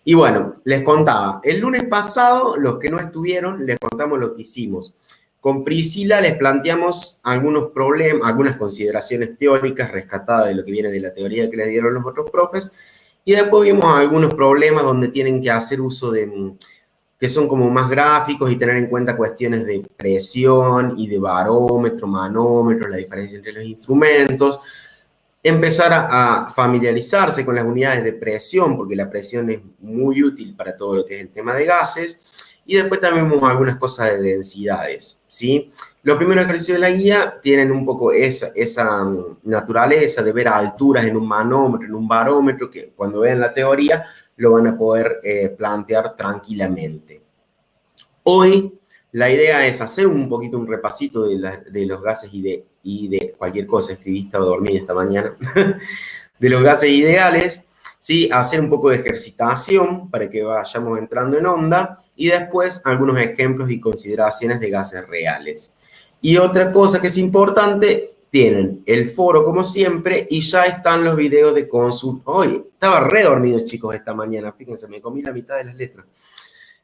Y bueno, les contaba, el lunes pasado, los que no estuvieron, les contamos lo que hicimos. Con Priscila les planteamos algunos problemas, algunas consideraciones teóricas rescatadas de lo que viene de la teoría que les dieron los otros profes, y después vimos algunos problemas donde tienen que hacer uso de, que son como más gráficos y tener en cuenta cuestiones de presión y de barómetro, manómetro, la diferencia entre los instrumentos, empezar a familiarizarse con las unidades de presión, porque la presión es muy útil para todo lo que es el tema de gases, y después también vemos algunas cosas de densidades, ¿sí? Los primeros ejercicios de la guía tienen un poco esa naturaleza de ver alturas en un manómetro, en un barómetro, que cuando vean la teoría lo van a poder plantear tranquilamente. Hoy la idea es hacer un poquito un repasito de los gases y de cualquier cosa, escribiste o dormí esta mañana, de los gases ideales, ¿sí? Hacer un poco de ejercitación para que vayamos entrando en onda y después algunos ejemplos y consideraciones de gases reales. Y otra cosa que es importante, tienen el foro como siempre y ya están los videos de consulta. Hoy estaba re dormido, chicos, esta mañana, fíjense, me comí la mitad de las letras.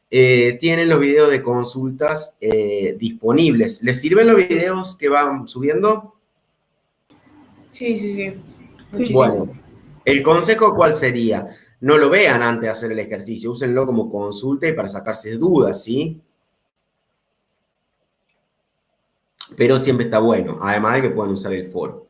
Tienen los videos de consultas disponibles. ¿Les sirven los videos que van subiendo? Sí. Muchísimo. Bueno, el consejo, ¿cuál sería? No lo vean antes de hacer el ejercicio, úsenlo como consulta y para sacarse dudas, ¿sí? Pero siempre está bueno, además de que pueden usar el foro.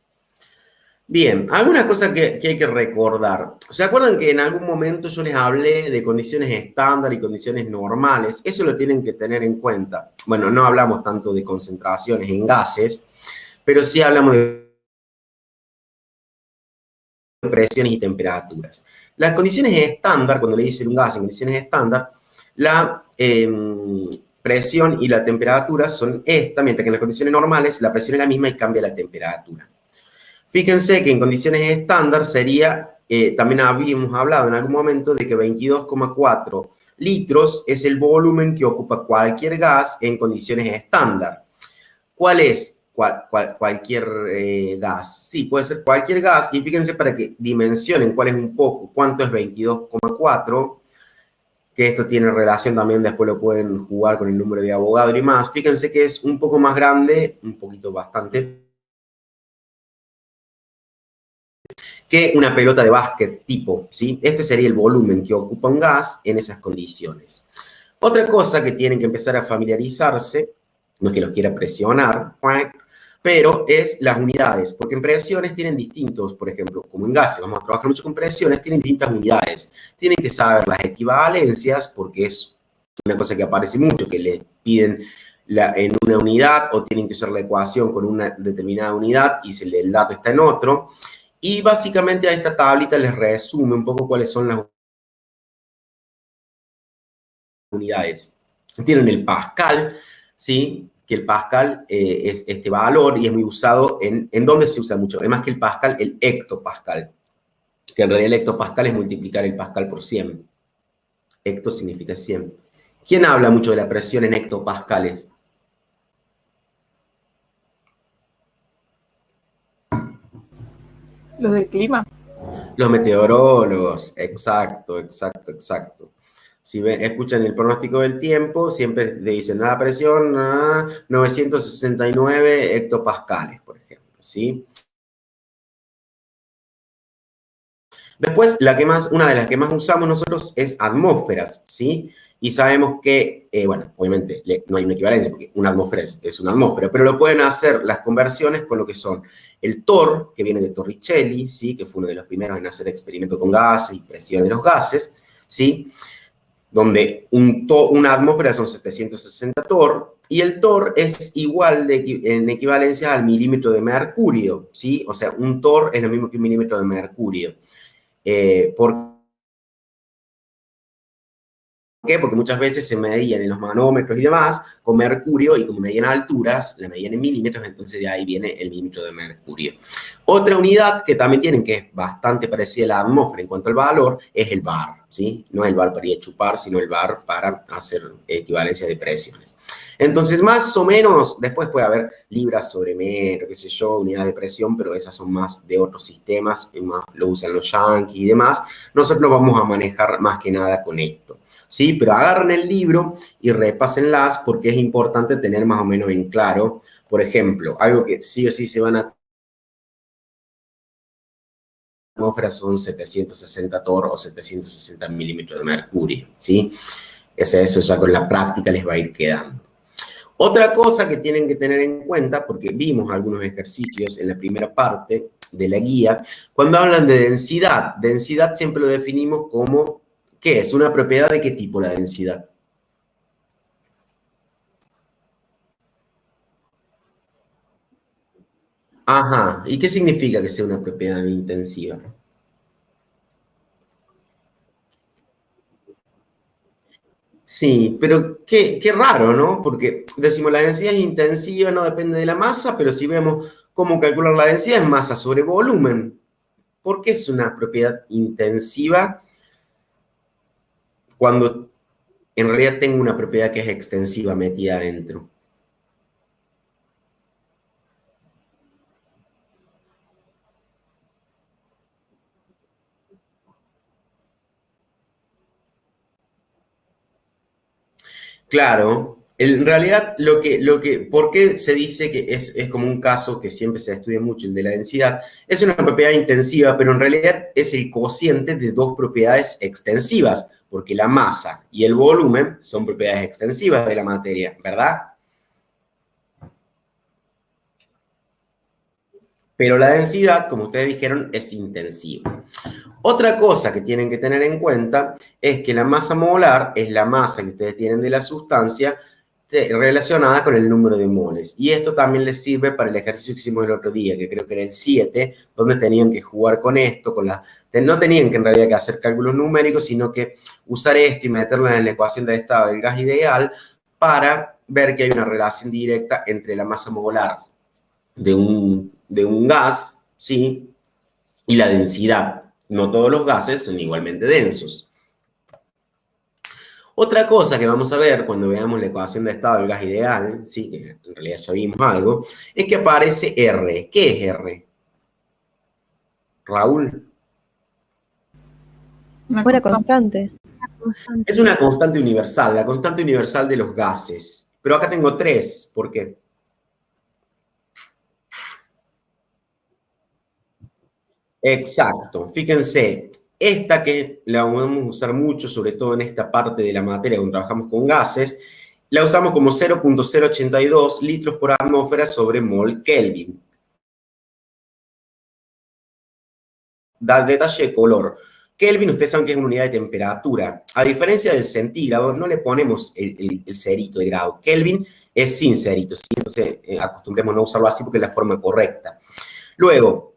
Bien, algunas cosas que hay que recordar. ¿Se acuerdan que en algún momento yo les hablé de condiciones estándar y condiciones normales? Eso lo tienen que tener en cuenta. Bueno, no hablamos tanto de concentraciones en gases, pero sí hablamos de presiones y temperaturas. Las condiciones estándar, cuando le dicen un gas en condiciones estándar, la presión y la temperatura son esta, mientras que en las condiciones normales la presión es la misma y cambia la temperatura. Fíjense que en condiciones estándar sería, también habíamos hablado en algún momento de que 22,4 litros es el volumen que ocupa cualquier gas en condiciones estándar. ¿Cuál es cualquier gas? Sí, puede ser cualquier gas, y fíjense para que dimensionen cuál es un poco, cuánto es 22,4, que esto tiene relación también, después lo pueden jugar con el número de Avogadro y más. Fíjense que es un poco más grande, un poquito bastante, que una pelota de básquet tipo, ¿sí? Este sería el volumen que ocupa un gas en esas condiciones. Otra cosa que tienen que empezar a familiarizarse, no es que los quiera presionar, pero es las unidades, porque en presiones tienen distintos, por ejemplo, como en gases, vamos a trabajar mucho con presiones, tienen distintas unidades. Tienen que saber las equivalencias, porque es una cosa que aparece mucho, que les piden en una unidad o tienen que usar la ecuación con una determinada unidad y el dato está en otro. Y básicamente a esta tablita les resume un poco cuáles son las unidades. Tienen el pascal, ¿sí? Que el pascal es este valor y es muy usado ¿en dónde se usa mucho? Además que el pascal, el hectopascal, que en realidad el hectopascal es multiplicar el pascal por 100. Hecto significa 100. ¿Quién habla mucho de la presión en hectopascales? Los del clima. Los meteorólogos, exacto. Si escuchan el pronóstico del tiempo, siempre le dicen la presión 969 hectopascales, por ejemplo, ¿sí? Después, una de las que más usamos nosotros es atmósferas, ¿sí? Y sabemos que, bueno, obviamente no hay una equivalencia porque una atmósfera es una atmósfera, pero lo pueden hacer las conversiones con lo que son el TOR, que viene de Torricelli, ¿sí? Que fue uno de los primeros en hacer experimento con gases y presión de los gases, ¿sí? Donde una atmósfera son 760 torr, y el torr es igual en equivalencia al milímetro de mercurio, ¿sí? O sea, un torr es lo mismo que un milímetro de mercurio. ¿Por qué? Porque muchas veces se medían en los manómetros y demás con mercurio, y como medían alturas, la medían en milímetros, entonces de ahí viene el milímetro de mercurio. Otra unidad que también tienen, que es bastante parecida a la atmósfera en cuanto al valor, es el bar, ¿sí? No el bar para ir a chupar, sino el bar para hacer equivalencia de presiones. Entonces, más o menos, después puede haber libras sobre metro, qué sé yo, unidades de presión, pero esas son más de otros sistemas, y más lo usan los yankees y demás. Nosotros lo vamos a manejar más que nada con esto, ¿sí? Pero agarren el libro y repásenlas porque es importante tener más o menos en claro, por ejemplo, algo que sí o sí se van a atmósferas son 760 torr o 760 milímetros de mercurio, ¿sí? Eso ya con la práctica les va a ir quedando. Otra cosa que tienen que tener en cuenta, porque vimos algunos ejercicios en la primera parte de la guía, cuando hablan de densidad, densidad siempre lo definimos como, ¿qué es? ¿Una propiedad de qué tipo la densidad? Ajá, ¿y qué significa que sea una propiedad intensiva? Sí, pero qué raro, ¿no? Porque decimos la densidad es intensiva, no depende de la masa, pero si vemos cómo calcular la densidad es masa sobre volumen. ¿Por qué es una propiedad intensiva cuando en realidad tengo una propiedad que es extensiva metida adentro? Claro, en realidad ¿por qué se dice que es como un caso que siempre se estudia mucho, el de la densidad? Es una propiedad intensiva, pero en realidad es el cociente de dos propiedades extensivas, porque la masa y el volumen son propiedades extensivas de la materia, ¿verdad? Pero la densidad, como ustedes dijeron, es intensiva. Otra cosa que tienen que tener en cuenta es que la masa molar es la masa que ustedes tienen de la sustancia relacionada con el número de moles. Y esto también les sirve para el ejercicio que hicimos el otro día, que creo que era el 7, donde tenían que jugar con esto, no tenían que en realidad que hacer cálculos numéricos, sino que usar esto y meterlo en la ecuación de estado del gas ideal para ver que hay una relación directa entre la masa molar de un gas, ¿sí? Y la densidad. No todos los gases son igualmente densos. Otra cosa que vamos a ver cuando veamos la ecuación de estado del gas ideal, ¿sí? Que en realidad ya vimos algo, es que aparece R. ¿Qué es R? Raúl. Una Una constante. constante. Es una constante universal, la constante universal de los gases. Pero acá tengo tres. ¿Por qué? Exacto. Fíjense, esta que la vamos a usar mucho, sobre todo en esta parte de la materia cuando trabajamos con gases, la usamos como 0,082 litros por atmósfera sobre mol Kelvin. Da detalle de color. Kelvin, ustedes saben que es una unidad de temperatura. A diferencia del centígrado, no le ponemos el cerito de grado. Kelvin es sin cerito, ¿sí? Entonces acostumbremos a no usarlo así porque es la forma correcta. Luego,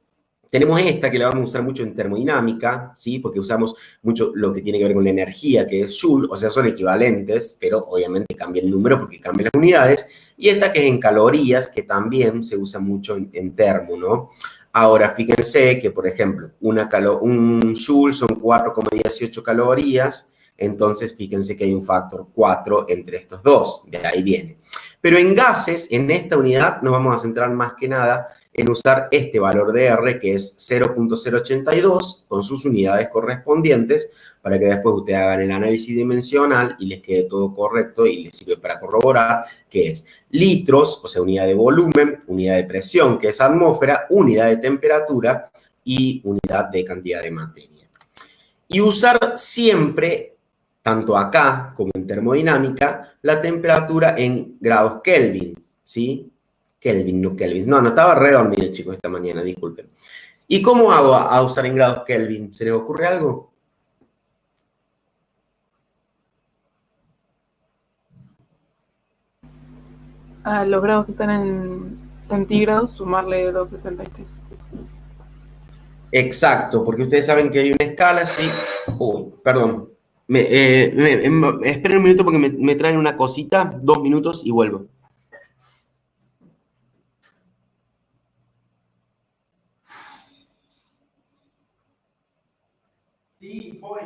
tenemos esta que la vamos a usar mucho en termodinámica, ¿sí? Porque usamos mucho lo que tiene que ver con la energía, que es Joule, o sea, son equivalentes, pero obviamente cambia el número porque cambian las unidades. Y esta que es en calorías, que también se usa mucho en termo, ¿no? Ahora, fíjense que, por ejemplo, un Joule son 4,18 calorías, entonces fíjense que hay un factor 4 entre estos dos, de ahí viene. Pero en gases, en esta unidad, nos vamos a centrar más que nada en usar este valor de R, que es 0,082, con sus unidades correspondientes, para que después ustedes hagan el análisis dimensional y les quede todo correcto y les sirve para corroborar, que es litros, o sea, unidad de volumen, unidad de presión, que es atmósfera, unidad de temperatura y unidad de cantidad de materia. Y usar siempre, tanto acá como en termodinámica, la temperatura en grados Kelvin, ¿sí? Kelvin, no Kelvin. No, estaba re dormido, chicos, esta mañana, disculpen. ¿Y cómo hago a usar en grados Kelvin? ¿Se les ocurre algo? A los grados que están en centígrados, sumarle 273. Exacto, porque ustedes saben que hay una escala así. Uy, perdón. Esperen un minuto porque me traen una cosita, 2 minutos y vuelvo. Sí, voy.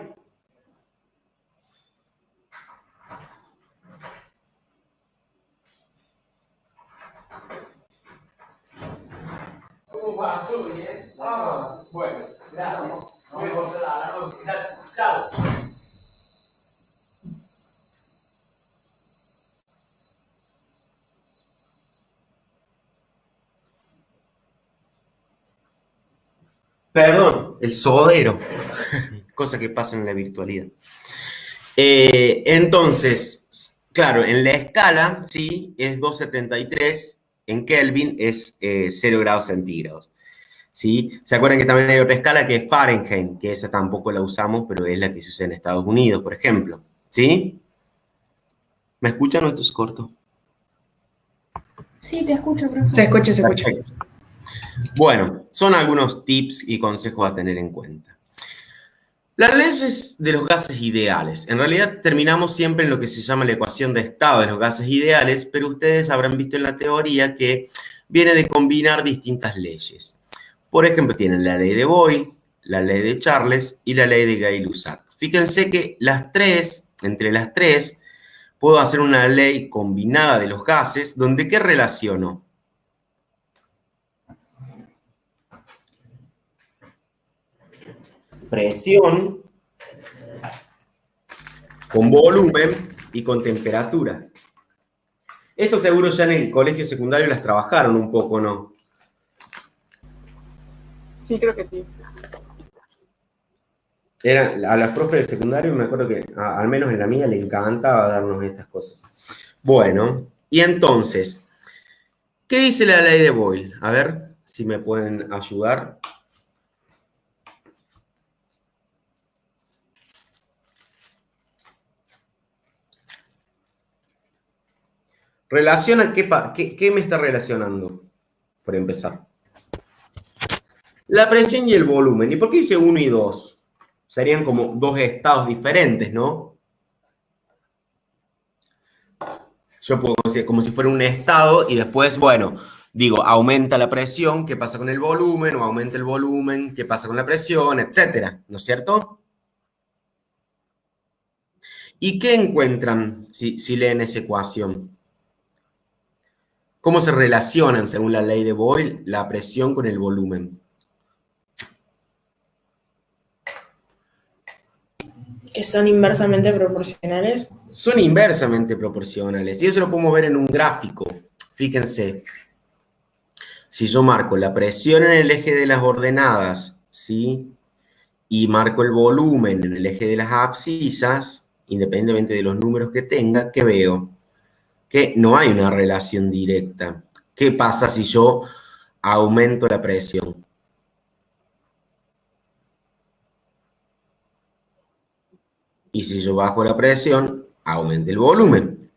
va? ¿Todo bien? Bueno, gracias. Voy a cortar la alarma. Chao. Perdón, el sodero. Cosa que pasa en la virtualidad. Entonces, claro, en la escala, sí, es 273. En Kelvin es 0 grados centígrados. ¿Sí? ¿Se acuerdan que también hay otra escala que es Fahrenheit? Que esa tampoco la usamos, pero es la que se usa en Estados Unidos, por ejemplo. ¿Sí? ¿Me escuchan o esto es corto? Sí, te escucho, profesor. Se escucha, se escucha. Perfecto. Bueno, son algunos tips y consejos a tener en cuenta. Las leyes de los gases ideales. En realidad terminamos siempre en lo que se llama la ecuación de estado de los gases ideales, pero ustedes habrán visto en la teoría que viene de combinar distintas leyes. Por ejemplo, tienen la ley de Boyle, la ley de Charles y la ley de Gay-Lussac. Fíjense que las tres, entre las tres, puedo hacer una ley combinada de los gases, donde ¿qué relaciono? Presión con volumen y con temperatura. Esto seguro ya en el colegio secundario las trabajaron un poco, ¿no? Sí, creo que sí. A las profes del secundario me acuerdo que, al menos en la mía, le encantaba darnos estas cosas. Bueno, y entonces, ¿qué dice la ley de Boyle? A ver si me pueden ayudar. Relaciona, ¿qué me está relacionando? Por empezar. La presión y el volumen. ¿Y por qué dice 1 y 2? Serían como dos estados diferentes, ¿no? Yo puedo decir como si fuera un estado y después, bueno, digo, aumenta la presión, ¿qué pasa con el volumen? O aumenta el volumen, ¿qué pasa con la presión? Etcétera, ¿no es cierto? ¿Y qué encuentran si leen esa ecuación? ¿Cómo se relacionan, según la ley de Boyle, la presión con el volumen? Que son inversamente proporcionales. Son inversamente proporcionales. Y eso lo podemos ver en un gráfico. Fíjense. Si yo marco la presión en el eje de las ordenadas, ¿sí? Y marco el volumen en el eje de las abscisas, independientemente de los números que tenga, ¿qué veo? Que no hay una relación directa. ¿Qué pasa si yo aumento la presión? Y si yo bajo la presión, aumenta el volumen.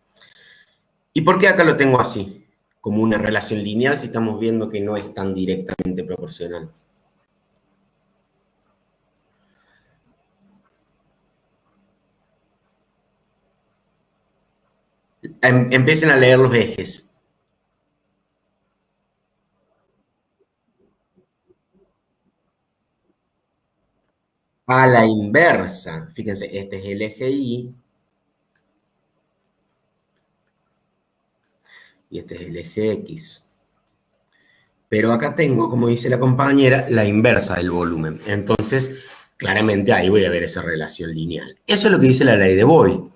¿Y por qué acá lo tengo así? Como una relación lineal si estamos viendo que no es tan directamente proporcional. Empiecen a leer los ejes. A la inversa. Fíjense, este es el eje Y. Y este es el eje X. Pero acá tengo, como dice la compañera, la inversa del volumen. Entonces, claramente ahí voy a ver esa relación lineal. Eso es lo que dice la ley de Boyle.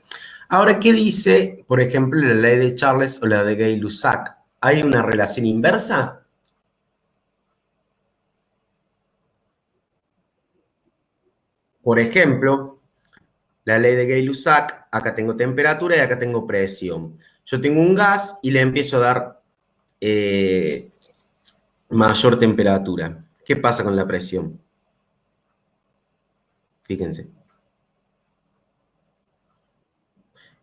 Ahora, ¿qué dice, por ejemplo, la ley de Charles o la de Gay-Lussac? ¿Hay una relación inversa? Por ejemplo, la ley de Gay-Lussac, acá tengo temperatura y acá tengo presión. Yo tengo un gas y le empiezo a dar mayor temperatura. ¿Qué pasa con la presión? Fíjense.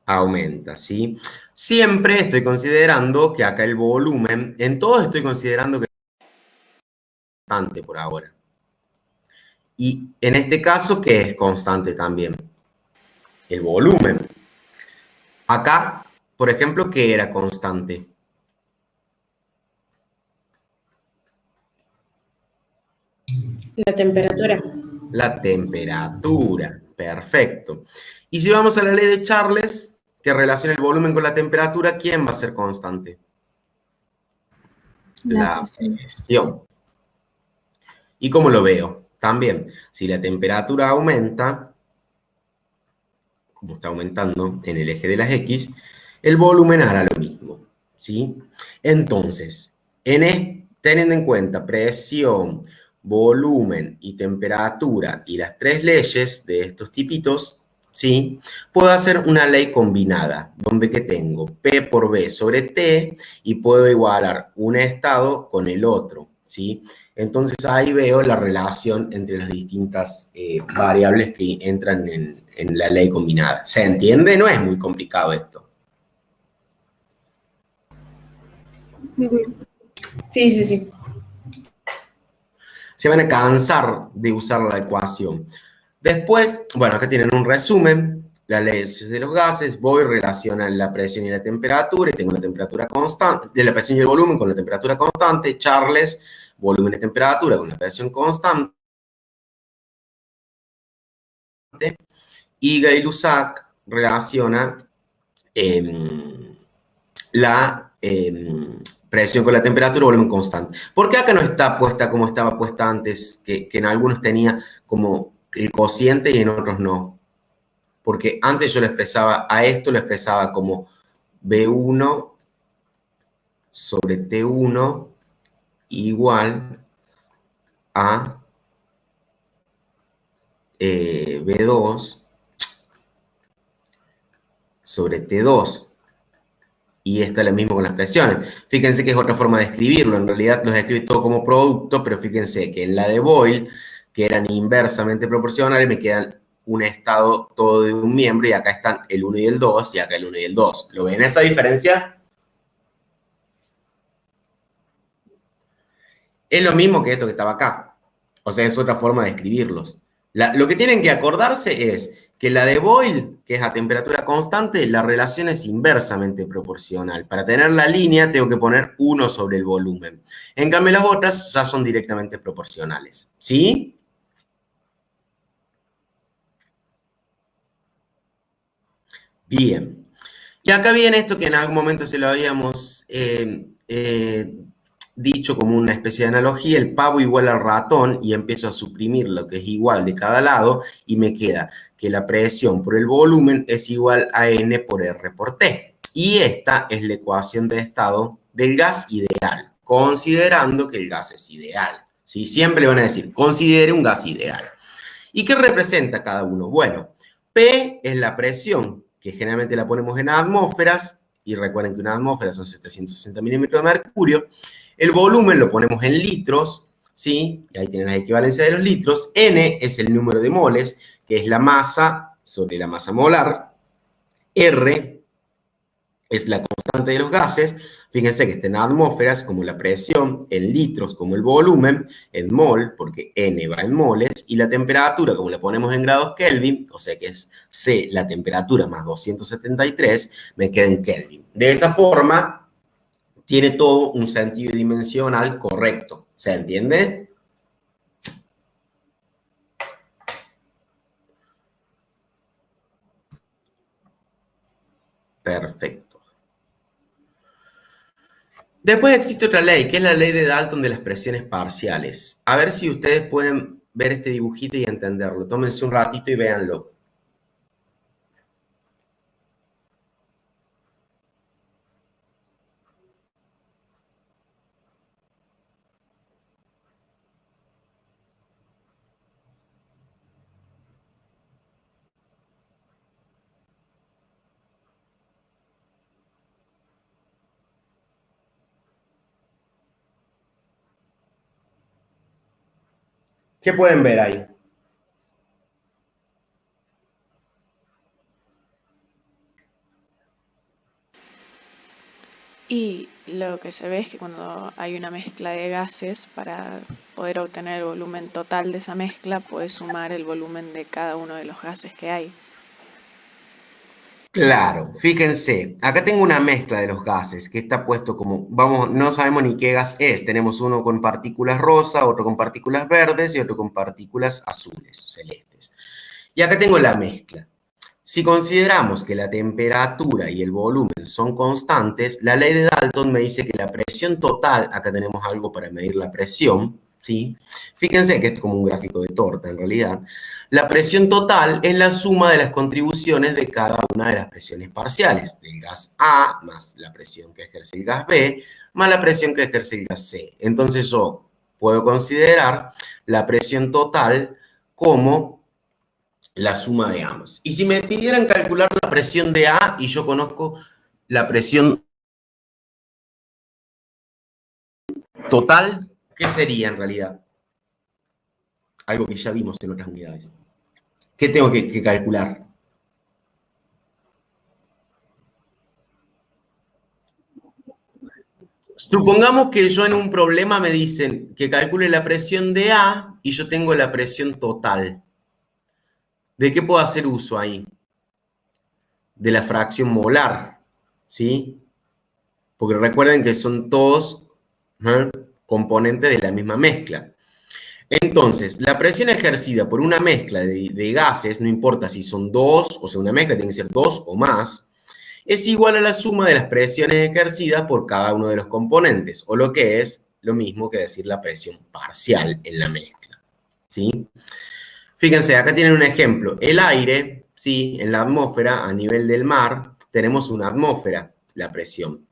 Aumenta, ¿sí? Siempre estoy considerando que acá el volumen, en todos estoy considerando que es constante por ahora. Y en este caso, ¿qué es constante también? El volumen. Acá, por ejemplo, ¿qué era constante? La temperatura. La temperatura. Perfecto. Y si vamos a la ley de Charles, que relaciona el volumen con la temperatura, ¿quién va a ser constante? La presión. ¿Y cómo lo veo? También, si la temperatura aumenta, como está aumentando en el eje de las X, el volumen hará lo mismo, ¿sí? Entonces, teniendo en cuenta presión, volumen y temperatura y las tres leyes de estos tipitos, ¿sí? Puedo hacer una ley combinada, donde que tengo P por B sobre T y puedo igualar un estado con el otro, ¿sí? Entonces ahí veo la relación entre las distintas variables que entran en la ley combinada. ¿Se entiende? No es muy complicado esto. Sí, sí, sí. Se van a cansar de usar la ecuación. Después, bueno, acá tienen un resumen, las leyes de los gases, voy, relacionan la presión y la temperatura, y tengo la temperatura constante, de la presión y el volumen con la temperatura constante, Charles, volumen y temperatura con la presión constante, y Gay-Lussac relaciona la presión con la temperatura, volumen constante. ¿Por qué acá no está puesta como estaba puesta antes, que en algunos tenía como el cociente y en otros no? Porque antes yo lo expresaba, a esto lo expresaba como B1 sobre T1 igual a B2 sobre T2. Y esta es lo mismo con las presiones. Fíjense que es otra forma de escribirlo. En realidad los escribe todo como producto, pero fíjense que en la de Boyle, que eran inversamente proporcionales, me quedan un estado todo de un miembro, y acá están el 1 y el 2, y acá el 1 y el 2. ¿Lo ven esa diferencia? Es lo mismo que esto que estaba acá. O sea, es otra forma de escribirlos. Lo que tienen que acordarse es que la de Boyle, que es a temperatura constante, la relación es inversamente proporcional. Para tener la línea tengo que poner 1 sobre el volumen. En cambio, las otras ya son directamente proporcionales. ¿Sí? Bien. Y acá viene esto que en algún momento se lo habíamos dicho como una especie de analogía: el pavo igual al ratón, y empiezo a suprimir lo que es igual de cada lado, y me queda que la presión por el volumen es igual a N por R por T. Y esta es la ecuación de estado del gas ideal, considerando que el gas es ideal. ¿Sí? Siempre le van a decir, considere un gas ideal. ¿Y qué representa cada uno? Bueno, P es la presión, que generalmente la ponemos en atmósferas, y recuerden que una atmósfera son 760 milímetros de mercurio. El volumen lo ponemos en litros, ¿sí? Y ahí tienen la equivalencia de los litros. N es el número de moles, que es la masa sobre la masa molar. R es la constante de los gases. Fíjense que está en atmósferas como la presión, en litros como el volumen, en mol, porque N va en moles, y la temperatura, como la ponemos en grados Kelvin, o sea que es C, la temperatura más 273, me queda en Kelvin. De esa forma, tiene todo un sentido dimensional correcto. ¿Se entiende? Perfecto. Después existe otra ley, que es la ley de Dalton de las presiones parciales. A ver si ustedes pueden ver este dibujito y entenderlo. Tómense un ratito y véanlo. ¿Qué pueden ver ahí? Y lo que se ve es que cuando hay una mezcla de gases, para poder obtener el volumen total de esa mezcla, puedes sumar el volumen de cada uno de los gases que hay. Claro, fíjense, acá tengo una mezcla de los gases que está puesto como, vamos, no sabemos ni qué gas es. Tenemos uno con partículas rosa, otro con partículas verdes y otro con partículas azules, celestes. Y acá tengo la mezcla. Si consideramos que la temperatura y el volumen son constantes, la ley de Dalton me dice que la presión total, acá tenemos algo para medir la presión, ¿sí? Fíjense que esto es como un gráfico de torta, en realidad. La presión total es la suma de las contribuciones de cada una de las presiones parciales, del gas A, más la presión que ejerce el gas B, más la presión que ejerce el gas C. Entonces yo puedo considerar la presión total como la suma de ambas. Y si me pidieran calcular la presión de A y yo conozco la presión total, ¿qué sería en realidad? Algo que ya vimos en otras unidades. ¿Qué tengo que calcular? Supongamos que yo en un problema me dicen que calcule la presión de A y yo tengo la presión total. ¿De qué puedo hacer uso ahí? De la fracción molar, ¿sí? Porque recuerden que son todos componentes de la misma mezcla. Entonces, la presión ejercida por una mezcla de gases, no importa si son dos, o sea, una mezcla tiene que ser dos o más, es igual a la suma de las presiones ejercidas por cada uno de los componentes, o lo que es lo mismo que decir la presión parcial en la mezcla, ¿sí? Fíjense, acá tienen un ejemplo. El aire, ¿sí? En la atmósfera, a nivel del mar, tenemos una atmósfera, la presión.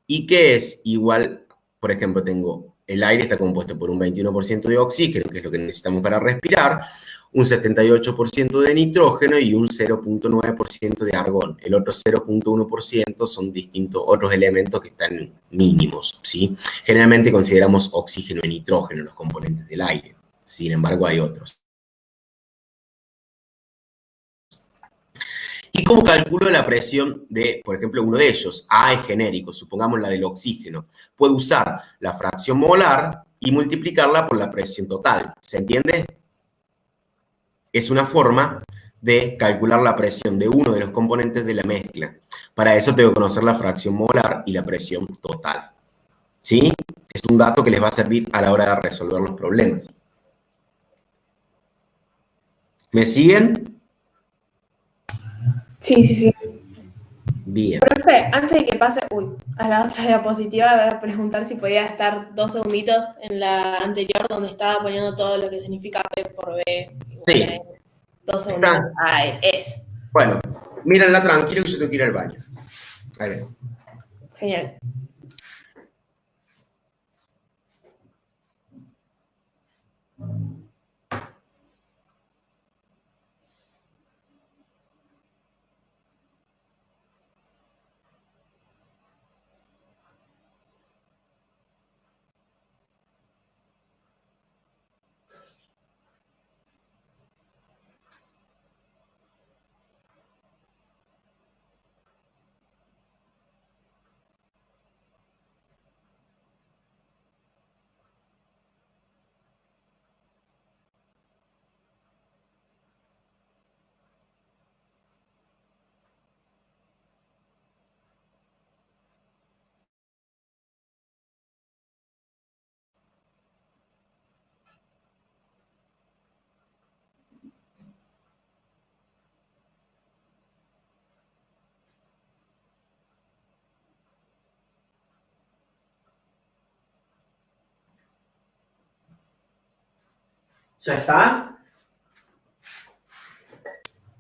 ¿Y qué es igual? Por ejemplo, tengo el aire está compuesto por un 21% de oxígeno, que es lo que necesitamos para respirar, un 78% de nitrógeno y un 0.9% de argón. El otro 0.1% son distintos otros elementos que están mínimos, ¿sí? Generalmente consideramos oxígeno y nitrógeno los componentes del aire. Sin embargo, hay otros. ¿Y cómo calculo la presión de, por ejemplo, uno de ellos? A es genérico, supongamos la del oxígeno. Puedo usar la fracción molar y multiplicarla por la presión total. ¿Se entiende? Es una forma de calcular la presión de uno de los componentes de la mezcla. Para eso tengo que conocer la fracción molar y la presión total. ¿Sí? Es un dato que les va a servir a la hora de resolver los problemas. ¿Me siguen? Sí, sí, sí. Bien. Profe, antes de que pase a la otra diapositiva, voy a preguntar si podía estar 2 segunditos en la anterior donde estaba poniendo todo lo que significa P por B. Sí. Igual 2 segunditos. Ahí, es. Bueno, mírenla tranquilo que yo tengo que ir al baño. A ver. Genial. ¿Ya está?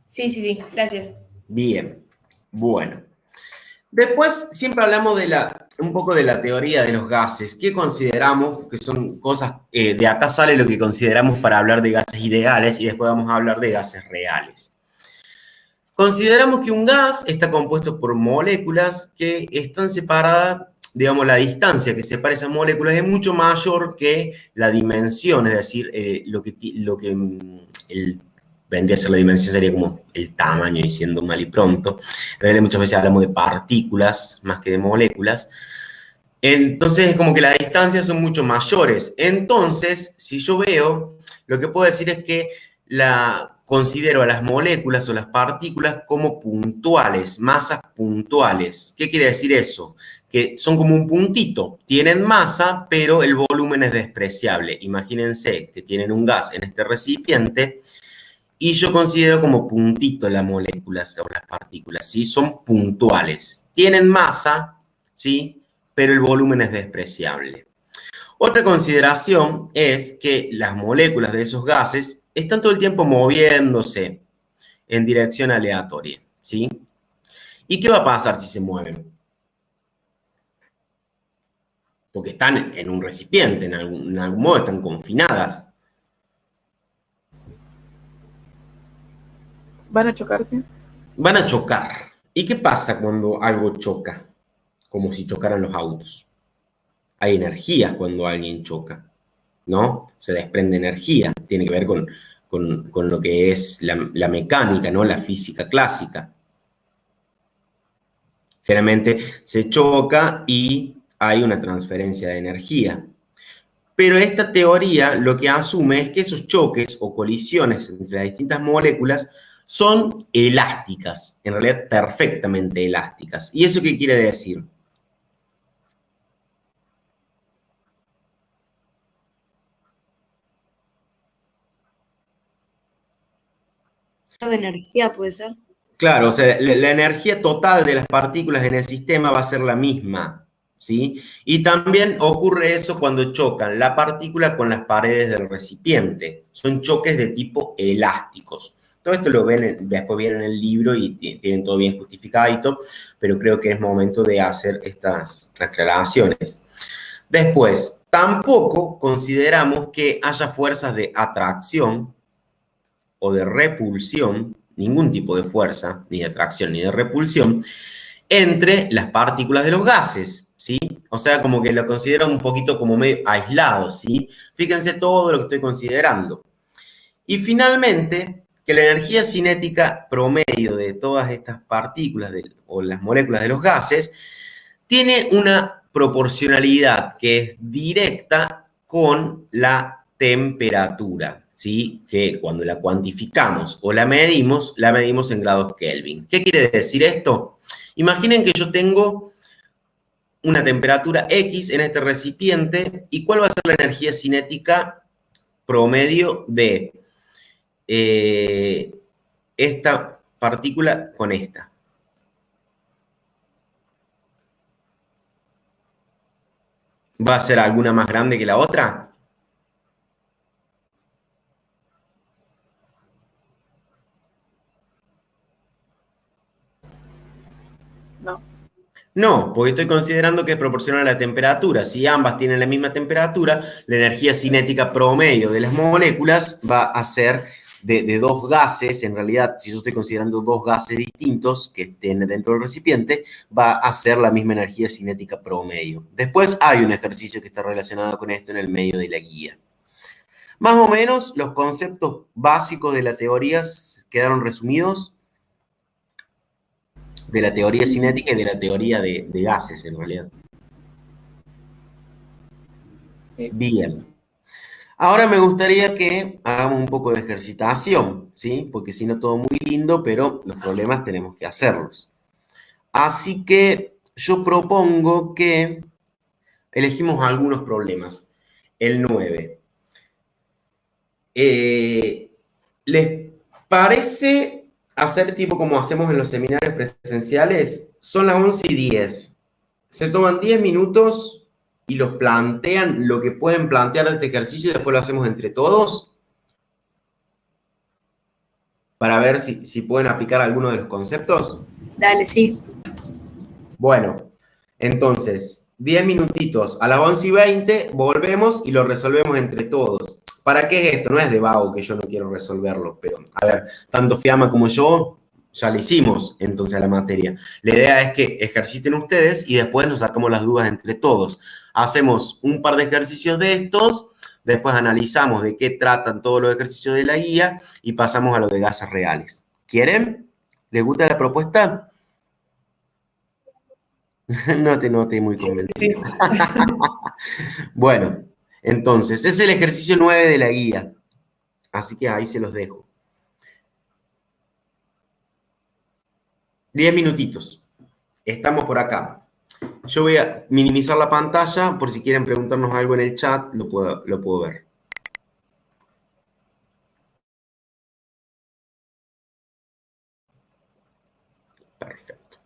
Sí, sí, sí. Gracias. Bien. Bueno. Después siempre hablamos de un poco de la teoría de los gases. ¿Qué consideramos? Que son cosas, de acá sale lo que consideramos para hablar de gases ideales y después vamos a hablar de gases reales. Consideramos que un gas está compuesto por moléculas que están separadas, digamos, la distancia que separa esas moléculas es mucho mayor que la dimensión, es decir, vendría a ser la dimensión, sería como el tamaño, diciendo mal y pronto. En realidad muchas veces hablamos de partículas más que de moléculas. Entonces es como que las distancias son mucho mayores. Entonces, si yo veo, lo que puedo decir es que considero a las moléculas o las partículas como puntuales, masas puntuales. ¿Qué quiere decir eso? Que son como un puntito, tienen masa, pero el volumen es despreciable. Imagínense que tienen un gas en este recipiente y yo considero como puntito las moléculas o las partículas, ¿sí? Son puntuales. Tienen masa, ¿sí? Pero el volumen es despreciable. Otra consideración es que las moléculas de esos gases están todo el tiempo moviéndose en dirección aleatoria, ¿sí? ¿Y qué va a pasar si se mueven? Porque están en un recipiente, en algún modo están confinadas. ¿Van a chocarse? Van a chocar. ¿Y qué pasa cuando algo choca? Como si chocaran los autos. Hay energías cuando alguien choca, ¿no? Se desprende energía. Tiene que ver con lo que es la mecánica, ¿no? La física clásica. Generalmente se choca y hay una transferencia de energía. Pero esta teoría lo que asume es que esos choques o colisiones entre las distintas moléculas son elásticas, en realidad perfectamente elásticas. ¿Y eso qué quiere decir? De energía puede ser. Claro, o sea, la energía total de las partículas en el sistema va a ser la misma, ¿sí? Y también ocurre eso cuando chocan la partícula con las paredes del recipiente. Son choques de tipo elásticos. Todo esto lo ven, después viene en el libro y tienen todo bien justificado, pero creo que es momento de hacer estas aclaraciones. Después, tampoco consideramos que haya fuerzas de atracción o de repulsión, ningún tipo de fuerza, ni de atracción ni de repulsión, entre las partículas de los gases, ¿sí? O sea, como que lo considero un poquito como medio aislado, ¿sí? Fíjense todo lo que estoy considerando. Y finalmente, que la energía cinética promedio de todas estas partículas o las moléculas de los gases tiene una proporcionalidad que es directa con la temperatura, ¿sí? Que cuando la cuantificamos o la medimos en grados Kelvin. ¿Qué quiere decir esto? Imaginen que yo tengo una temperatura X en este recipiente y cuál va a ser la energía cinética promedio de esta partícula con esta. ¿Va a ser alguna más grande que la otra? No. No, porque estoy considerando que es proporcional a la temperatura. Si ambas tienen la misma temperatura, la energía cinética promedio de las moléculas va a ser de dos gases. En realidad, si yo estoy considerando dos gases distintos que estén dentro del recipiente, va a ser la misma energía cinética promedio. Después hay un ejercicio que está relacionado con esto en el medio de la guía. Más o menos, los conceptos básicos de la teoría quedaron resumidos. De la teoría cinética y de la teoría de gases, en realidad. Sí. Bien. Ahora me gustaría que hagamos un poco de ejercitación, ¿sí? Porque si no, todo muy lindo, pero los problemas tenemos que hacerlos. Así que yo propongo que elegimos algunos problemas. El 9. ¿Les parece hacer tipo como hacemos en los seminarios presenciales? Son las 11:10. Se toman 10 minutos y los plantean lo que pueden plantear de este ejercicio y después lo hacemos entre todos para ver si pueden aplicar alguno de los conceptos. Dale, sí. Bueno, entonces, 10 minutitos. A las 11:20 volvemos y lo resolvemos entre todos. ¿Para qué es esto? No es de vago que yo no quiero resolverlo, pero a ver, tanto Fiamma como yo ya le hicimos entonces a la materia. La idea es que ejerciten ustedes y después nos sacamos las dudas entre todos. Hacemos un par de ejercicios de estos, después analizamos de qué tratan todos los ejercicios de la guía y pasamos a los de gases reales. ¿Quieren? ¿Les gusta la propuesta? No te noté muy convencido. Sí. Bueno, entonces, es el ejercicio 9 de la guía. Así que ahí se los dejo. 10 minutitos. Estamos por acá. Yo voy a minimizar la pantalla por si quieren preguntarnos algo en el chat, lo puedo ver. Perfecto.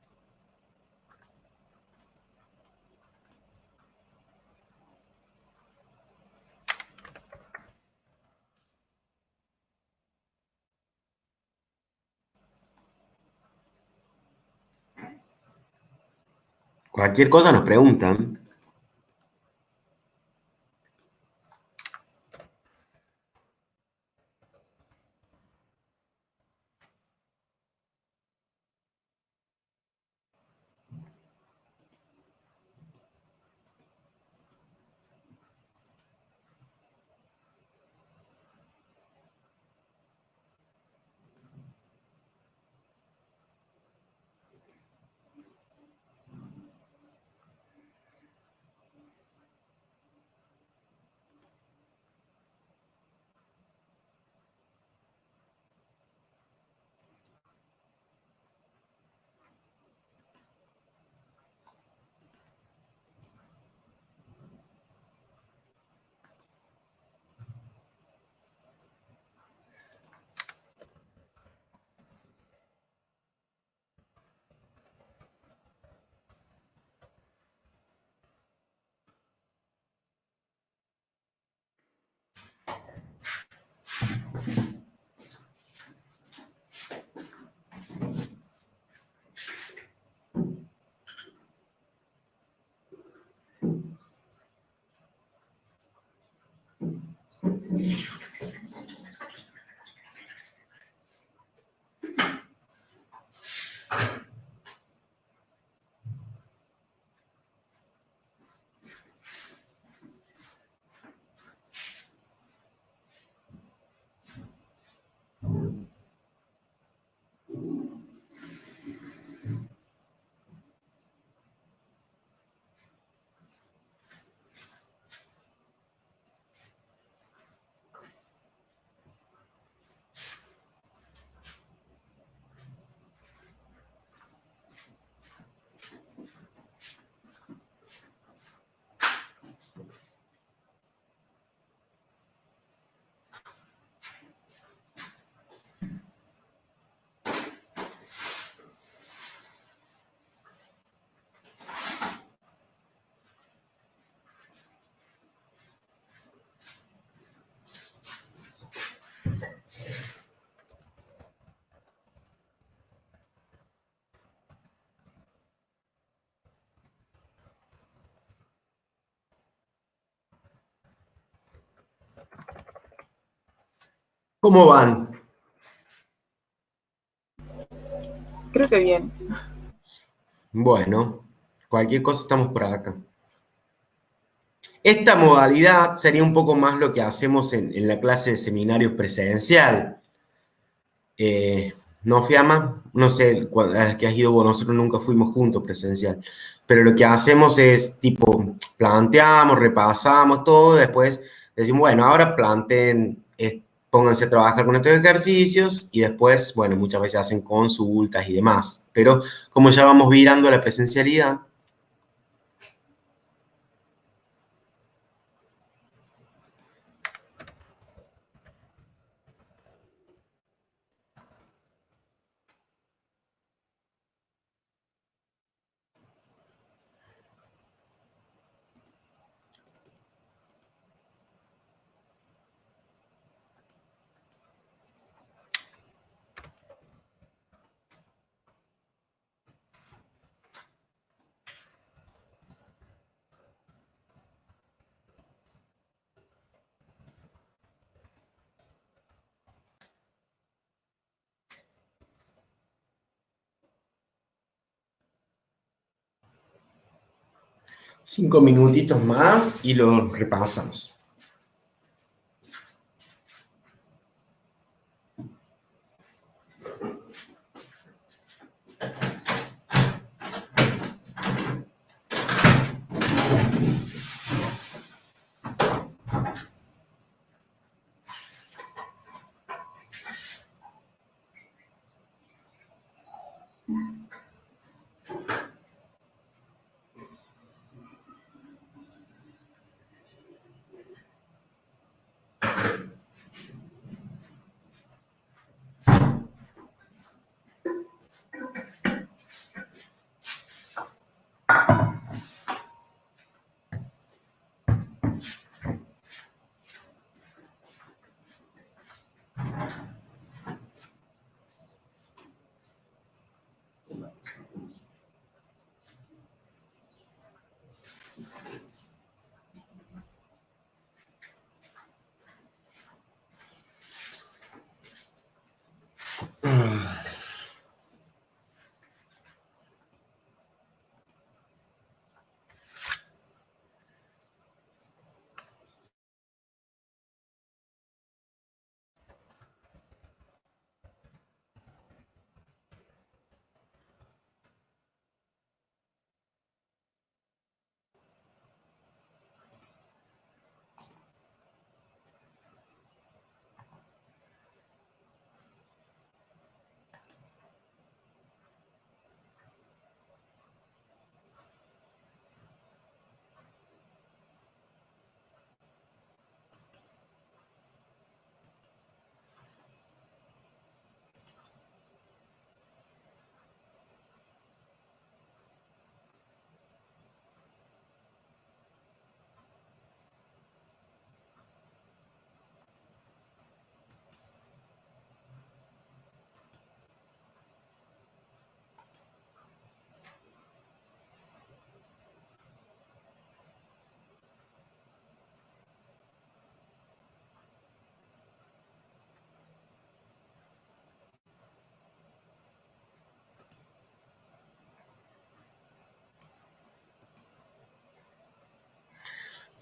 Cualquier cosa nos preguntan. ¿Cómo van? Creo que bien. Bueno, cualquier cosa estamos por acá. Esta modalidad sería un poco más lo que hacemos en la clase de seminario presencial. ¿No, Fiamma? No sé, a las que has ido, bueno, nosotros nunca fuimos juntos presencial, pero lo que hacemos es tipo, planteamos, repasamos todo, después decimos, bueno, ahora planteen, pónganse a trabajar con estos ejercicios y después, bueno, muchas veces hacen consultas y demás, pero como ya vamos virando a la presencialidad. Cinco minutitos más y lo repasamos.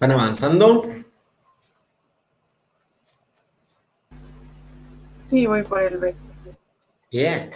¿Van avanzando? Sí, voy por el B. Bien.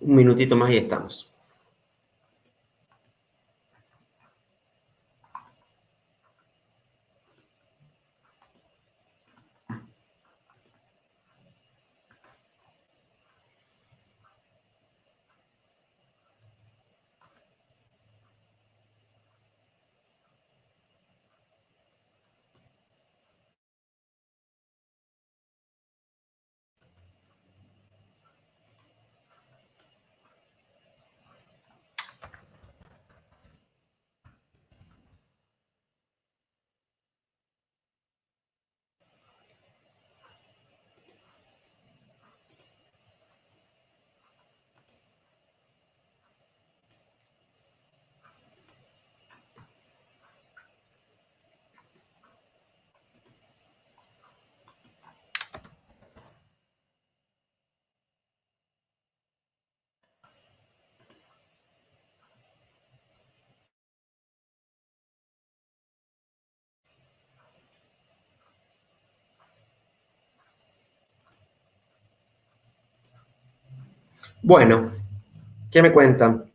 Un minutito más y estamos. Bueno, ¿qué me cuentan?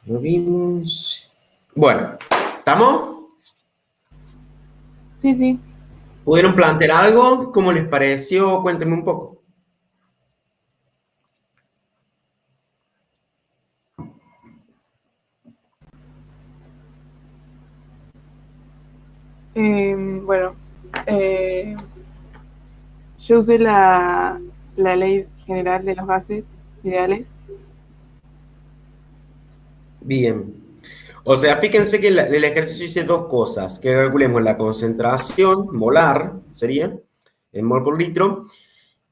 Lo vimos. Bueno, ¿estamos? Sí, sí. ¿Pudieron plantear algo? ¿Cómo les pareció? Cuéntenme un poco. Bueno, eh, yo usé la ley general de los gases ideales. Bien. O sea, fíjense que el ejercicio dice dos cosas, que calculemos la concentración molar, sería, en mol por litro,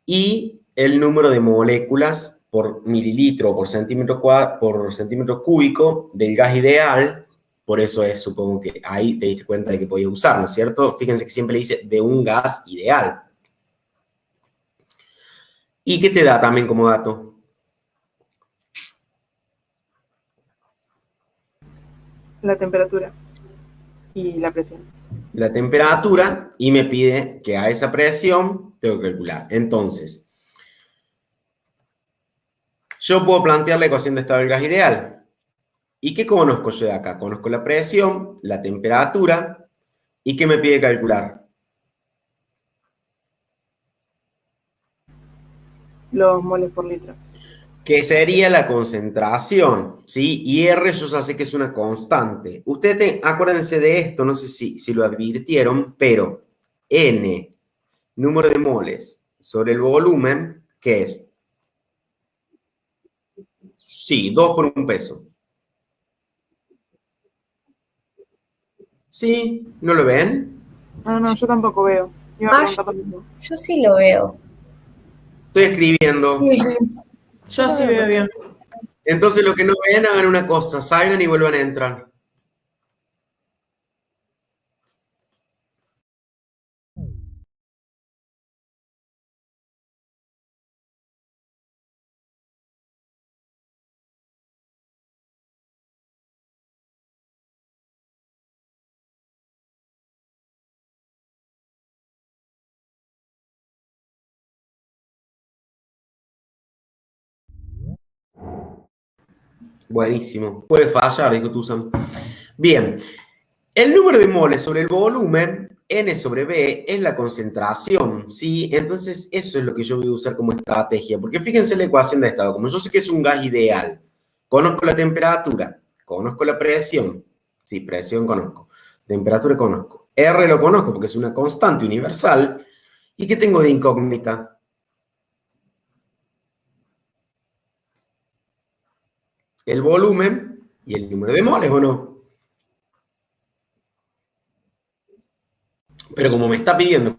y el número de moléculas por mililitro o por centímetro cúbico del gas ideal. Por eso es, supongo que ahí te diste cuenta de que podías usarlo, ¿cierto? Fíjense que siempre le dice de un gas ideal. ¿Y qué te da también como dato? La temperatura y la presión. La temperatura y me pide que a esa presión tengo que calcular. Entonces, yo puedo plantear la ecuación de estado del gas ideal. ¿Y qué conozco yo de acá? Conozco la presión, la temperatura y ¿qué me pide calcular? Los moles por litro. Que sería la concentración, ¿sí? Y R yo ya sé que es una constante. Ustedes acuérdense de esto, no sé si lo advirtieron, pero N, número de moles, sobre el volumen, ¿qué es? Sí, 2 por un peso. ¿Sí? ¿No lo ven? No, yo tampoco veo. Iba a Ah, preguntar lo mismo. yo sí lo veo. Estoy escribiendo. Sí, sí. Yo sí veo bien. Entonces, lo que no ven, hagan una cosa, salgan y vuelvan a entrar. Buenísimo. Puede fallar, dijo Tusan. Bien. El número de moles sobre el volumen, N sobre B, es la concentración, ¿sí? Entonces, eso es lo que yo voy a usar como estrategia. Porque fíjense la ecuación de estado. Como yo sé que es un gas ideal, conozco la temperatura, conozco la presión, sí, presión conozco, temperatura conozco, R lo conozco porque es una constante universal. ¿Y qué tengo de incógnita? El volumen y el número de moles, ¿o no? Pero como me está pidiendo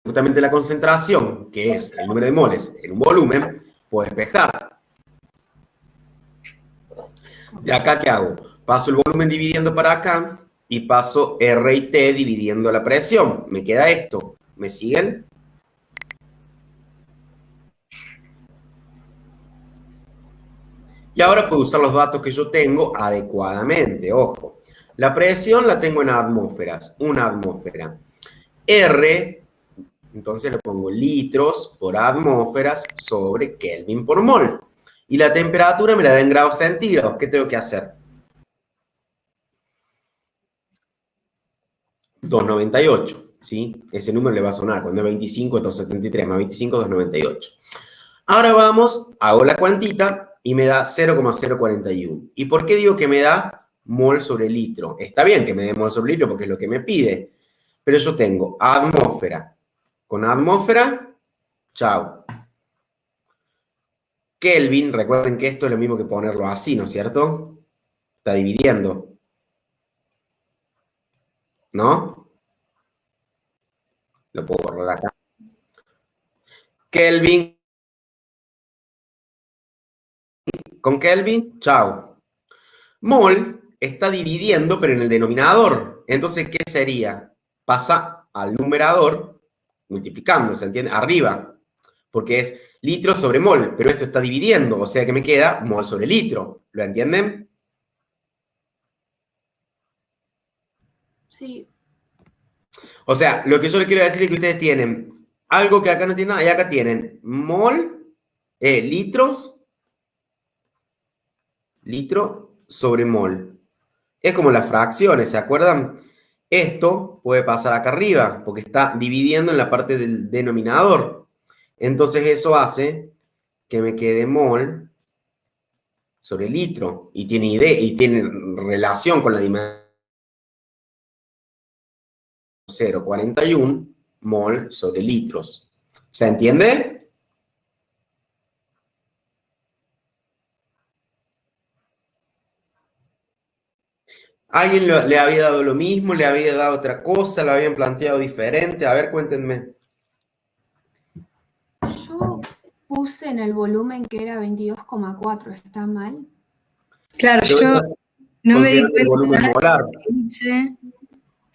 justamente la concentración, que es el número de moles en un volumen, puedo despejar. ¿De acá qué hago? Paso el volumen dividiendo para acá y paso R y T dividiendo la presión. Me queda esto. ¿Me siguen? Y ahora puedo usar los datos que yo tengo adecuadamente. Ojo, la presión la tengo en atmósferas. Una atmósfera. R, entonces le pongo litros por atmósferas sobre Kelvin por mol. Y la temperatura me la da en grados centígrados. ¿Qué tengo que hacer? 298, ¿sí? Ese número le va a sonar. Cuando es 25 es 273, más 25 es 298. Ahora vamos, hago la cuantita y me da 0,041. ¿Y por qué digo que me da mol sobre litro? Está bien que me dé mol sobre litro porque es lo que me pide. Pero yo tengo atmósfera. Con atmósfera, chao. Kelvin, recuerden que esto es lo mismo que ponerlo así, ¿no es cierto? Está dividiendo. ¿No? Lo puedo borrar acá. Kelvin. Con Kelvin, chao. Mol está dividiendo, pero en el denominador. Entonces, ¿qué sería? Pasa al numerador multiplicando, ¿se entiende? Arriba, porque es litro sobre mol, pero esto está dividiendo, o sea que me queda mol sobre litro. ¿Lo entienden? Sí. O sea, lo que yo les quiero decir es que ustedes tienen algo que acá no tienen nada, y acá tienen mol, litros, litro sobre mol. Es como las fracciones, ¿se acuerdan? Esto puede pasar acá arriba, porque está dividiendo en la parte del denominador. Entonces eso hace que me quede mol sobre litro. Y tiene idea, y tiene relación con la dimensión 0,41 mol sobre litros. ¿Se entiende? ¿Alguien le había dado lo mismo? ¿Le había dado otra cosa? ¿Le habían planteado diferente? A ver, cuéntenme. Yo puse en el volumen que era 22,4, ¿está mal? Claro, Yo yo no me di considerando el volumen cuenta. molar.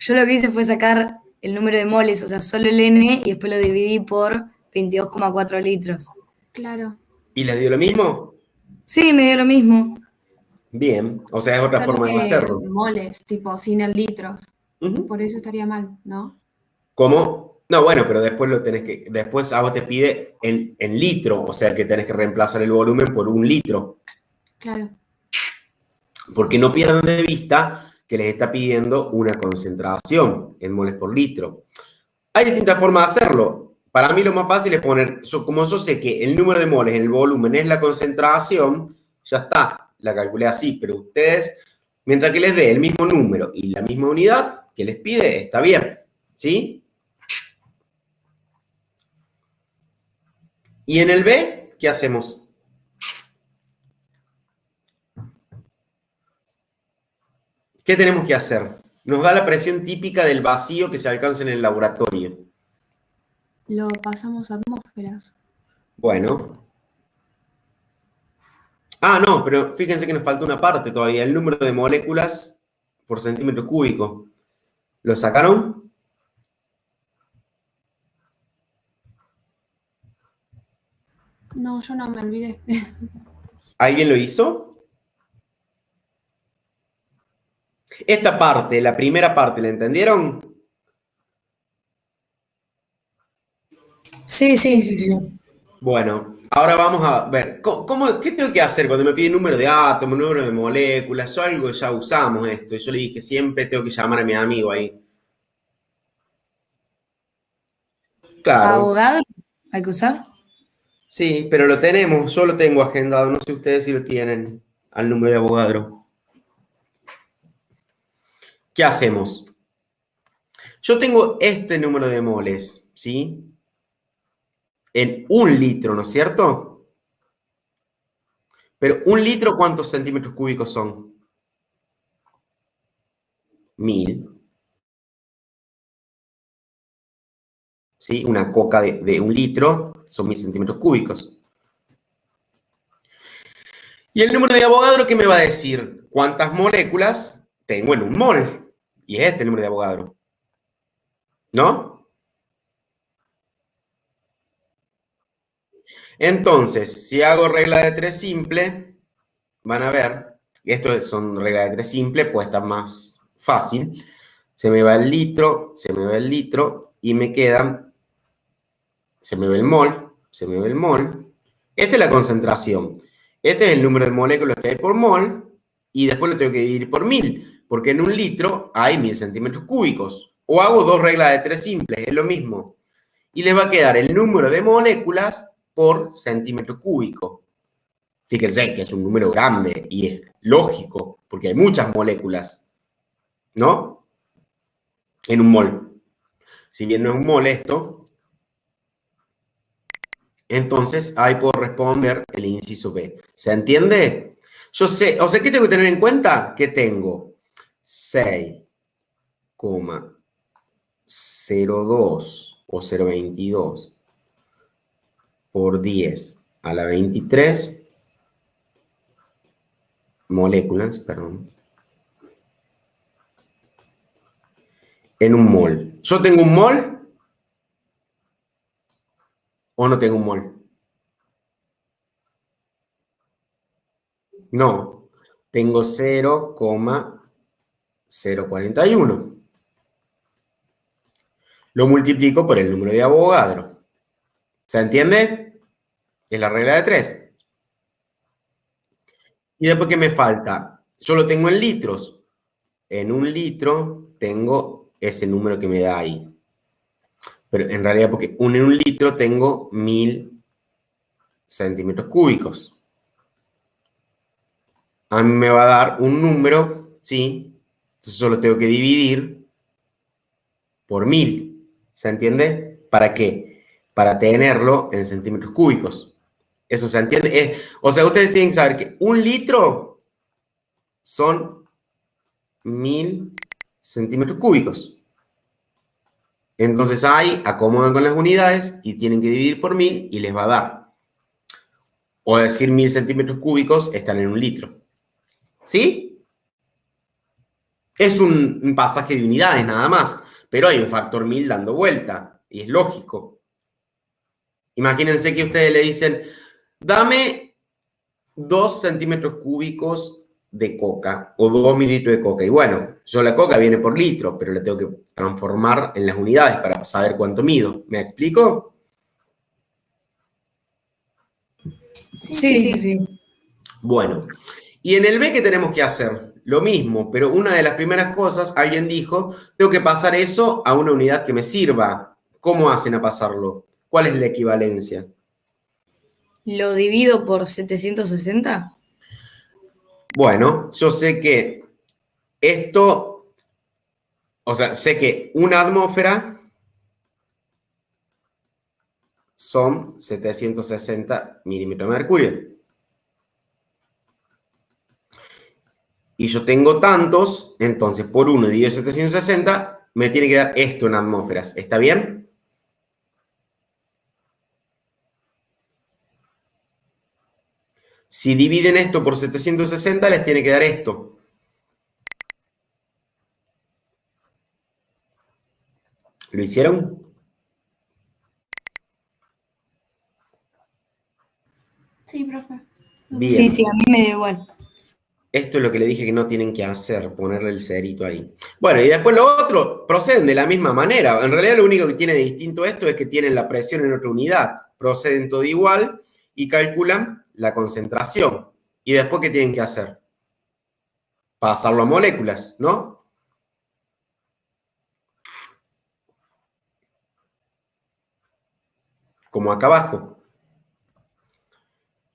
Yo lo que hice fue sacar el número de moles, o sea, solo el N, y después lo dividí por 22,4 litros. Claro. ¿Y les dio lo mismo? Sí, me dio lo mismo. Bien, o sea, es otra Solo forma de que hacerlo. moles, tipo sin el litros. Ujú. Por eso estaría mal, ¿no? ¿Cómo? No, bueno, pero después lo tenés que. Después a vos te pide en litro, o sea que tenés que reemplazar el volumen por un litro. Claro. Porque no pierdan de vista que les está pidiendo una concentración en moles por litro. Hay distintas formas de hacerlo. Para mí lo más fácil es poner, como yo sé que el número de moles en el volumen es la concentración, ya está, la calculé así, pero ustedes, mientras que les dé el mismo número y la misma unidad que les pide, está bien, ¿sí? Y en el B, ¿qué hacemos? ¿Qué tenemos que hacer? Nos da la presión típica del vacío que se alcanza en el laboratorio. Lo pasamos a atmósferas. Bueno. Ah, no, pero fíjense que nos falta una parte todavía, el número de moléculas por centímetro cúbico. ¿Lo sacaron? No, yo no me olvidé. ¿Alguien lo hizo? Esta parte, la primera parte, ¿la entendieron? Sí, sí, sí, sí. Bueno, ahora vamos a ver, ¿qué tengo que hacer cuando me piden número de átomos, número de moléculas? O algo, ya usamos esto. Yo le dije, siempre tengo que llamar a mi amigo ahí. Claro, ¿Abogado hay que usar? sí, pero lo tenemos, yo lo tengo agendado, no sé ustedes si lo tienen al número de Avogadro. ¿Qué hacemos? Yo tengo este número de moles, ¿sí? En 1 litro, ¿no es cierto? Pero 1 litro, ¿cuántos centímetros cúbicos son? 1000. ¿Sí? Una coca de 1 litro son 1000 centímetros cúbicos. Y el número de Avogadro, ¿qué me va a decir? ¿Cuántas moléculas tengo en un mol? Y es este el número de Avogadro. ¿No? Entonces, si hago regla de 3 simple, van a ver, esto son reglas de 3 simple, pues está más fácil. Se me va el litro, se me va el litro y me quedan, se me va el mol, se me va el mol. Esta es la concentración. Este es el número de moléculas que hay por mol y después lo tengo que dividir por 1000, porque en 1 litro hay 1000 centímetros cúbicos. O hago 2 reglas de 3 simples, es lo mismo. Y les va a quedar el número de moléculas por centímetro cúbico. Fíjense que es un número grande y es lógico, porque hay muchas moléculas, ¿no? En un mol. Si bien no es un mol esto, entonces ahí puedo responder el inciso B. ¿Se entiende? Yo sé, o sea, ¿qué tengo que tener en cuenta? Que tengo 6,02 o 0,22 por 10 a la 23 moléculas, perdón, en un mol. ¿Yo tengo un mol o no tengo un mol? No, tengo 0,041. Lo multiplico por el número de Avogadro. ¿Se entiende? Es la regla de 3. ¿Y después qué me falta? Yo lo tengo en litros. En 1 litro tengo ese número que me da ahí. Pero en realidad, porque en 1 litro tengo 1000 centímetros cúbicos. A mí me va a dar un número, ¿sí? Entonces solo tengo que dividir por 1000. ¿Se entiende? ¿Para qué? Para tenerlo en centímetros cúbicos. ¿Eso se entiende? O sea, ustedes tienen que saber que 1 litro son 1000 centímetros cúbicos. Entonces ahí acomodan con las unidades y tienen que dividir por 1000 y les va a dar. O decir 1000 centímetros cúbicos están en 1 litro. ¿Sí? Es un pasaje de unidades nada más, pero hay un factor 1000 dando vuelta y es lógico. Imagínense que ustedes le dicen, dame 2 centímetros cúbicos de coca o 2 mililitros de coca. Y bueno, yo la coca viene por litro, pero la tengo que transformar en las unidades para saber cuánto mido. ¿Me explico? Sí. Bueno, y en el B, ¿qué tenemos que hacer? Lo mismo, pero una de las primeras cosas, alguien dijo, tengo que pasar eso a una unidad que me sirva. ¿Cómo hacen a pasarlo? ¿Cuál es la equivalencia? ¿Lo divido por 760? Bueno, yo sé que esto, o sea, sé que una atmósfera son 760 milímetros de mercurio. Y yo tengo tantos, entonces por 1 dividido 760, me tiene que dar esto en atmósferas. ¿Está bien? Si dividen esto por 760, les tiene que dar esto. ¿Lo hicieron? Sí, profe. Bien. Sí, a mí me dio igual. Esto es lo que le dije que no tienen que hacer, ponerle el cerito ahí. Bueno, y después lo otro, proceden de la misma manera. En realidad lo único que tiene de distinto esto es que tienen la presión en otra unidad. Proceden todo igual y calculan la concentración. ¿Y después qué tienen que hacer? Pasarlo a moléculas, ¿no? Como acá abajo.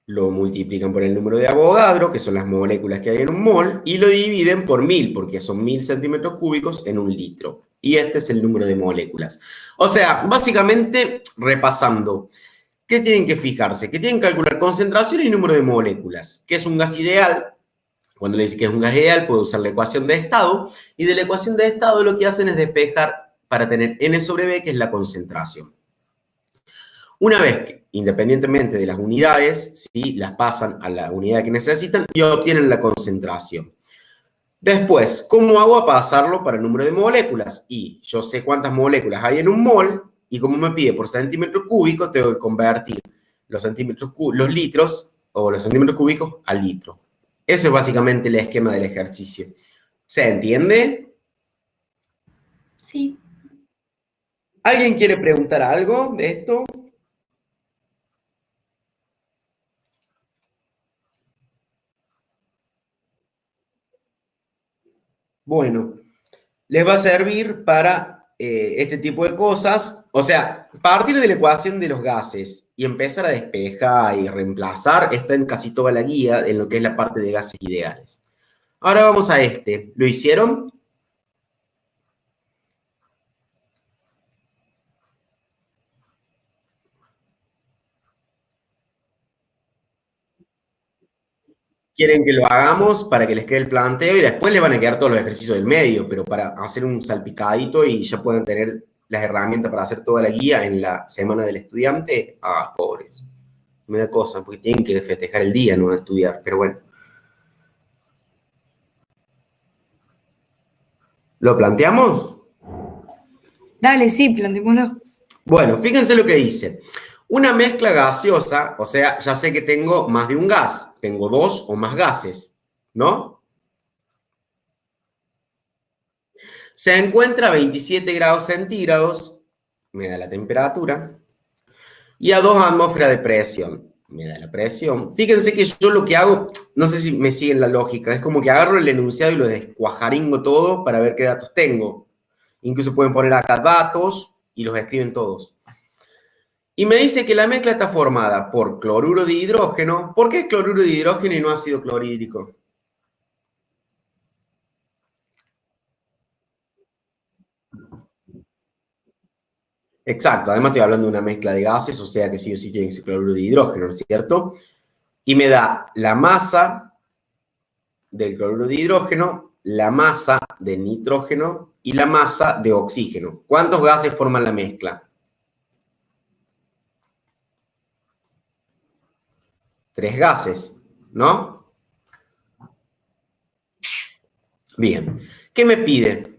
Lo multiplican por el número de Avogadro, que son las moléculas que hay en un mol, y lo dividen por 1000, porque son 1000 centímetros cúbicos en un litro. Y este es el número de moléculas. O sea, básicamente, repasando, ¿qué tienen que fijarse? Que tienen que calcular concentración y número de moléculas. ¿Qué es un gas ideal? Cuando le dicen que es un gas ideal, puede usar la ecuación de estado, y de la ecuación de estado lo que hacen es despejar para tener N sobre B, que es la concentración. Una vez que, independientemente de las unidades, ¿sí?, las pasan a la unidad que necesitan y obtienen la concentración. Después, ¿cómo hago a pasarlo para el número de moléculas? Y yo sé cuántas moléculas hay en un mol y como me pide por centímetro cúbico, tengo que convertir los litros o los centímetros cúbicos a litro. Eso es básicamente el esquema del ejercicio. ¿Se entiende? Sí. ¿Alguien quiere preguntar algo de esto? Bueno, les va a servir para este tipo de cosas. O sea, partir de la ecuación de los gases y empezar a despejar y reemplazar está en casi toda la guía en lo que es la parte de gases ideales. Ahora vamos a este. ¿Lo hicieron? Quieren que lo hagamos para que les quede el planteo y después les van a quedar todos los ejercicios del medio, pero para hacer un salpicadito y ya puedan tener las herramientas para hacer toda la guía en la semana del estudiante. Ah, pobres. Me da cosa, porque tienen que festejar el día, no estudiar, pero bueno. ¿Lo planteamos? Dale, sí, planteémoslo. Bueno, fíjense lo que dice. Una mezcla gaseosa, o sea, ya sé que tengo más de un gas, tengo dos o más gases, ¿no? Se encuentra a 27 grados centígrados, me da la temperatura, y a 2 atmósferas de presión, me da la presión. Fíjense que yo lo que hago, no sé si me siguen la lógica, es como que agarro el enunciado y lo descuajaringo todo para ver qué datos tengo. Incluso pueden poner acá datos y los escriben todos. Y me dice que la mezcla está formada por cloruro de hidrógeno. ¿Por qué es cloruro de hidrógeno y no ácido clorhídrico? Exacto, además estoy hablando de una mezcla de gases, o sea que sí o sí tiene que ser cloruro de hidrógeno, ¿no es cierto? Y me da la masa del cloruro de hidrógeno, la masa de nitrógeno y la masa de oxígeno. ¿Cuántos gases forman la mezcla? 3 gases, ¿no? Bien. ¿Qué me pide?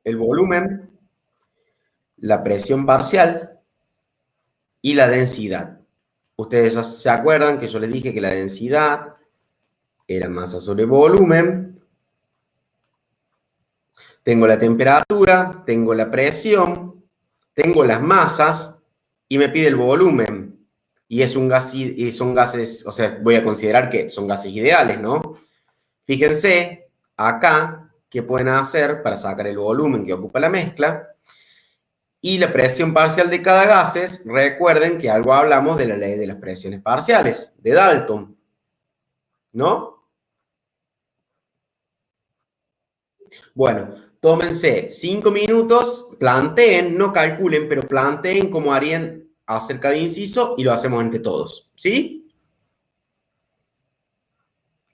El volumen, la presión parcial y la densidad. Ustedes ya se acuerdan que yo les dije que la densidad era masa sobre volumen. Tengo la temperatura, tengo la presión, tengo las masas y me pide el volumen. Y es un gas, y son gases, o sea, voy a considerar que son gases ideales, ¿no? Fíjense acá qué pueden hacer para sacar el volumen que ocupa la mezcla. Y la presión parcial de cada gases, recuerden que algo hablamos de la ley de las presiones parciales, de Dalton, ¿no? Bueno, tómense 5 minutos, planteen, no calculen, pero planteen cómo harían acerca de inciso y lo hacemos entre todos, ¿sí?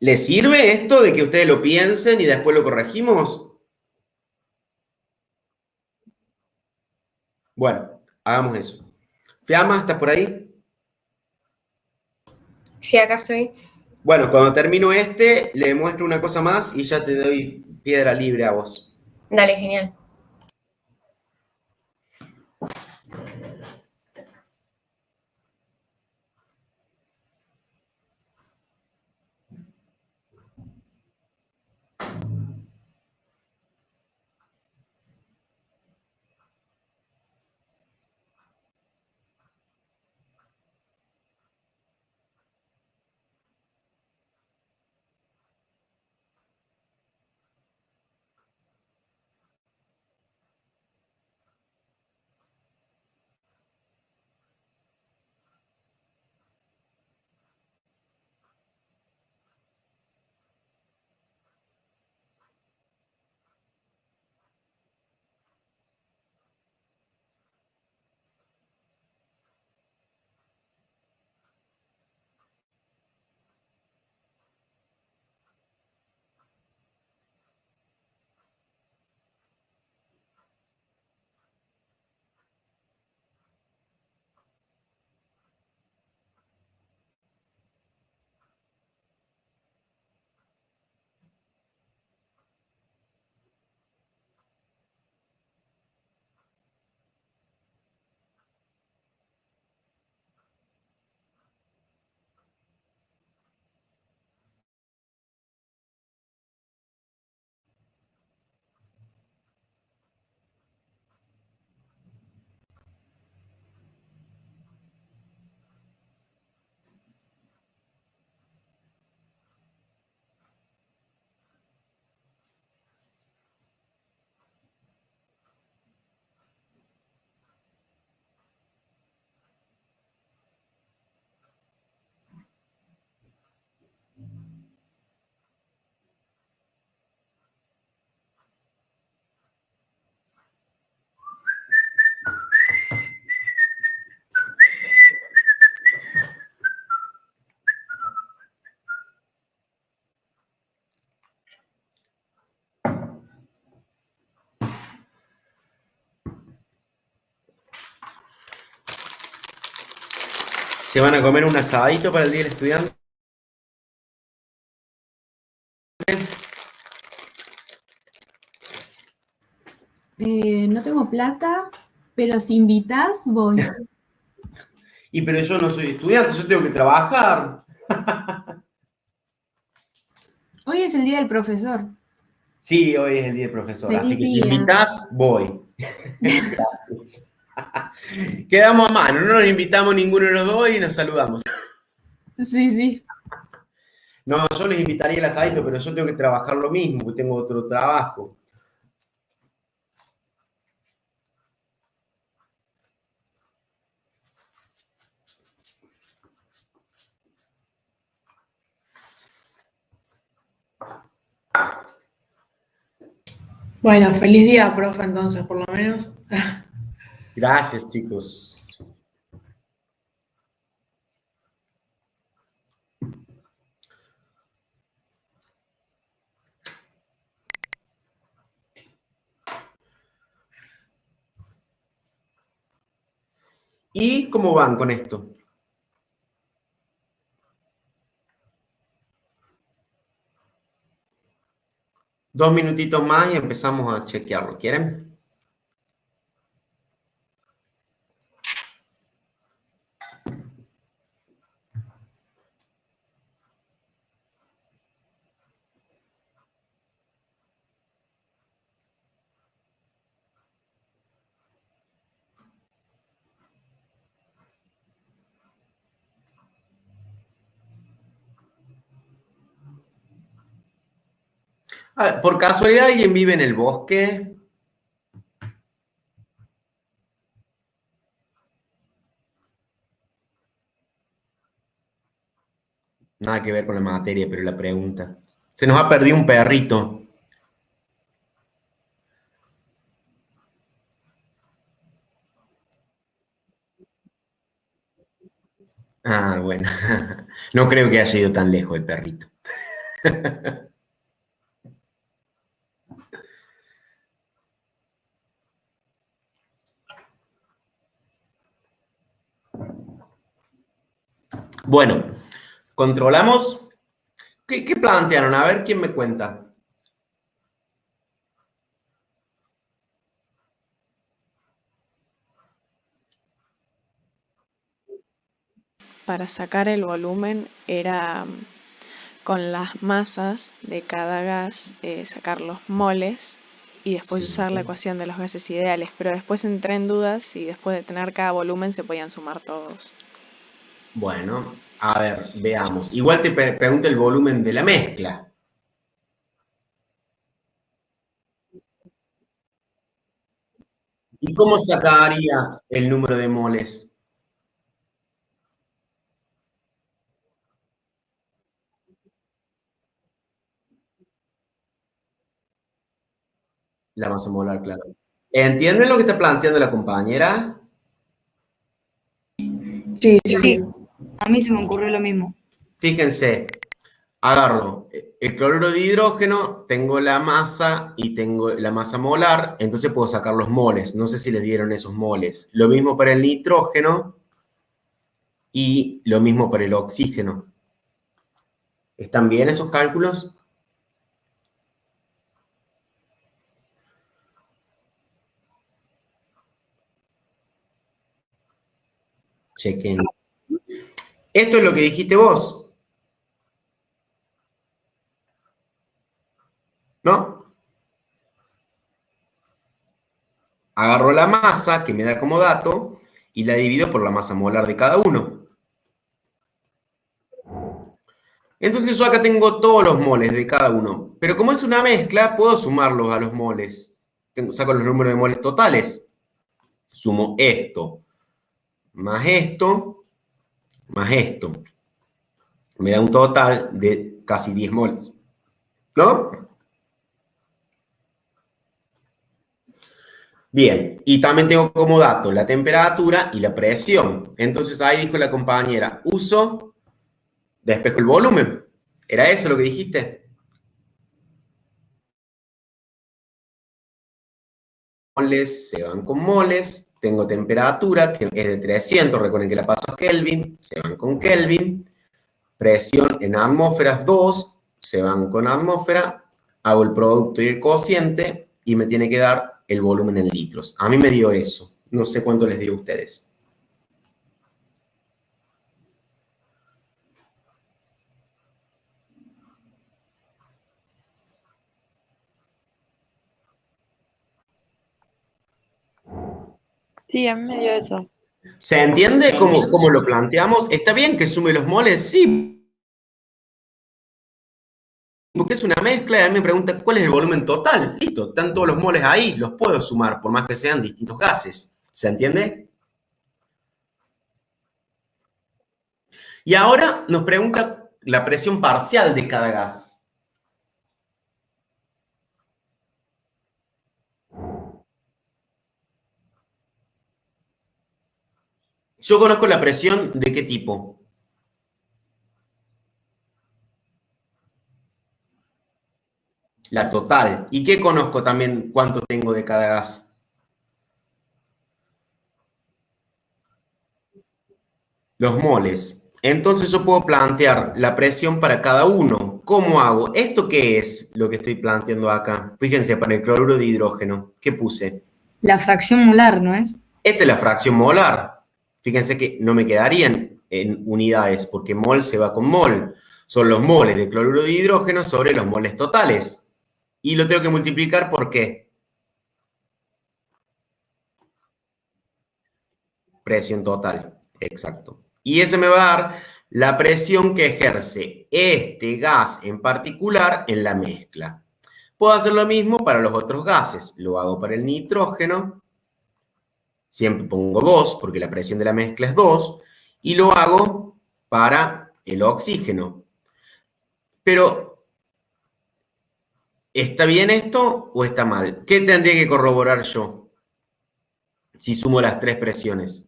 ¿Les sirve esto de que ustedes lo piensen y después lo corregimos? Bueno, hagamos eso. Fiamma, ¿estás por ahí? Sí, acá estoy. Bueno, cuando termino este, le muestro una cosa más y ya te doy piedra libre a vos. Dale, genial. ¿Se van a comer un asadito para el Día del Estudiante? No tengo plata, pero si invitas, voy. Y pero yo no soy estudiante, yo tengo que trabajar. Hoy es el día del profesor. Sí, hoy es el Día del Profesor, así Feliz que si día. invitas, voy. Gracias. Quedamos a mano, no nos invitamos ninguno de los dos y nos saludamos. Sí, sí. No, yo les invitaría el asadito, pero yo tengo que trabajar lo mismo, porque tengo otro trabajo. Bueno, feliz día, profe, entonces, por lo menos. Gracias, chicos. ¿Y cómo van con esto? Dos minutitos más y empezamos a chequearlo. ¿Quieren? Ah, ¿por casualidad alguien vive en el bosque? Nada que ver con la materia, pero la pregunta. Se nos ha perdido un perrito. Ah, bueno. No creo que haya ido tan lejos el perrito. Bueno, controlamos. ¿Qué plantearon? A ver, ¿quién me cuenta? Para sacar el volumen era con las masas de cada gas, sacar los moles y después Sí. usar la ecuación de los gases ideales, pero después entré en dudas si después de tener cada volumen se podían sumar todos. Bueno, a ver, veamos. Igual te pregunto el volumen de la mezcla. ¿Y cómo sacarías el número de moles? La masa molar, claro. ¿Entienden lo que está planteando la compañera? Sí, Sí, a mí se me ocurrió lo mismo. Fíjense, agarro el cloruro de hidrógeno, tengo la masa y tengo la masa molar, entonces puedo sacar los moles. No sé si les dieron esos moles. Lo mismo para el nitrógeno y lo mismo para el oxígeno. ¿Están bien esos cálculos? Chequen. Esto es lo que dijiste vos, ¿no? Agarro la masa que me da como dato y la divido por la masa molar de cada uno. Entonces yo acá tengo todos los moles de cada uno. Pero como es una mezcla, puedo sumarlos a los moles. Saco los números de moles totales. Sumo esto, más esto, más esto. Me da un total de casi 10 moles. ¿No? Bien, y también tengo como dato la temperatura y la presión. Entonces ahí dijo la compañera, uso, despejo el volumen. ¿Era eso lo que dijiste? Moles se van con moles. Tengo temperatura, que es de 300. Recuerden que la paso a Kelvin. Se van con Kelvin. Presión en atmósferas 2. Se van con atmósfera. Hago el producto y el cociente. Y me tiene que dar el volumen en litros. A mí me dio eso. No sé cuánto les dio a ustedes. Sí, a mí me dio eso. ¿Se entiende cómo lo planteamos? ¿Está bien que sume los moles? Sí, porque es una mezcla y a mí me pregunta cuál es el volumen total. Listo, están todos los moles ahí, los puedo sumar, por más que sean distintos gases. ¿Se entiende? Y ahora nos pregunta la presión parcial de cada gas. Yo conozco la presión de qué tipo. La total. ¿Y qué conozco también cuánto tengo de cada gas? Los moles. Entonces yo puedo plantear la presión para cada uno. ¿Cómo hago? ¿Esto qué es lo que estoy planteando acá? Fíjense, para el cloruro de hidrógeno, ¿qué puse? La fracción molar, ¿no es? Esta es la fracción molar. Fíjense que no me quedarían en unidades, porque mol se va con mol. Son los moles de cloruro de hidrógeno sobre los moles totales. Y lo tengo que multiplicar ¿por qué? Presión total, exacto. Y ese me va a dar la presión que ejerce este gas en particular en la mezcla. Puedo hacer lo mismo para los otros gases. Lo hago para el nitrógeno. Siempre pongo 2 porque la presión de la mezcla es 2. Y lo hago para el oxígeno. Pero, ¿está bien esto o está mal? ¿Qué tendría que corroborar yo si sumo las tres presiones?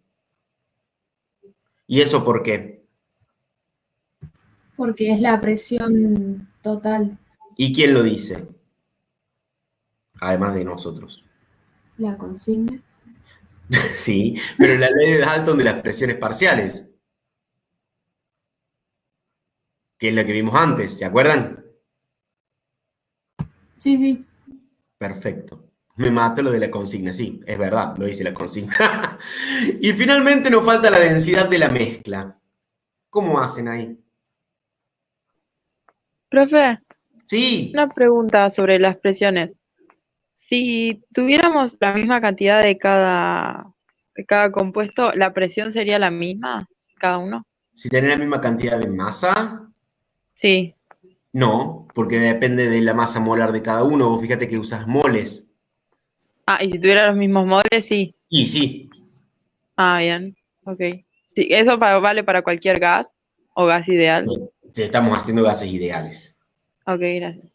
¿Y eso por qué? Porque es la presión total, ¿Y quién lo dice? Además de nosotros. la consigna. Sí, pero la ley de Dalton de las presiones parciales. que es lo que vimos antes, ¿se acuerdan? Sí, sí. Perfecto. Me mato lo de la consigna, sí, es verdad, lo dice la consigna. Y finalmente nos falta la densidad de la mezcla. ¿Cómo hacen ahí? Profe, Sí, una pregunta sobre las presiones. Si tuviéramos la misma cantidad de cada compuesto, ¿la presión sería la misma cada uno? si tienen la misma cantidad de masa, Sí. no, porque depende de la masa molar de cada uno. Vos fíjate que usas moles. Ah, y si tuviera los mismos moldes, sí. Y sí, Ah, bien. Ok. Sí, eso vale para cualquier gas o gas ideal. estamos haciendo gases ideales. Ok, gracias.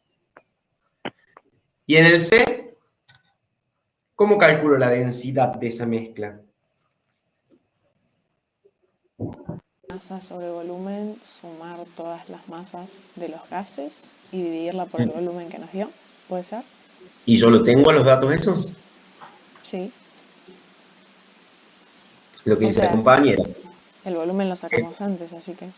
Y en el C, ¿cómo calculo la densidad de esa mezcla? Masa sobre volumen, sumar todas las masas de los gases y dividirla por el volumen que nos dio. ¿Puede ser? ¿Y yo lo tengo los datos esos? Sí. Lo que O dice la sea, compañera. el volumen lo sacamos antes, así que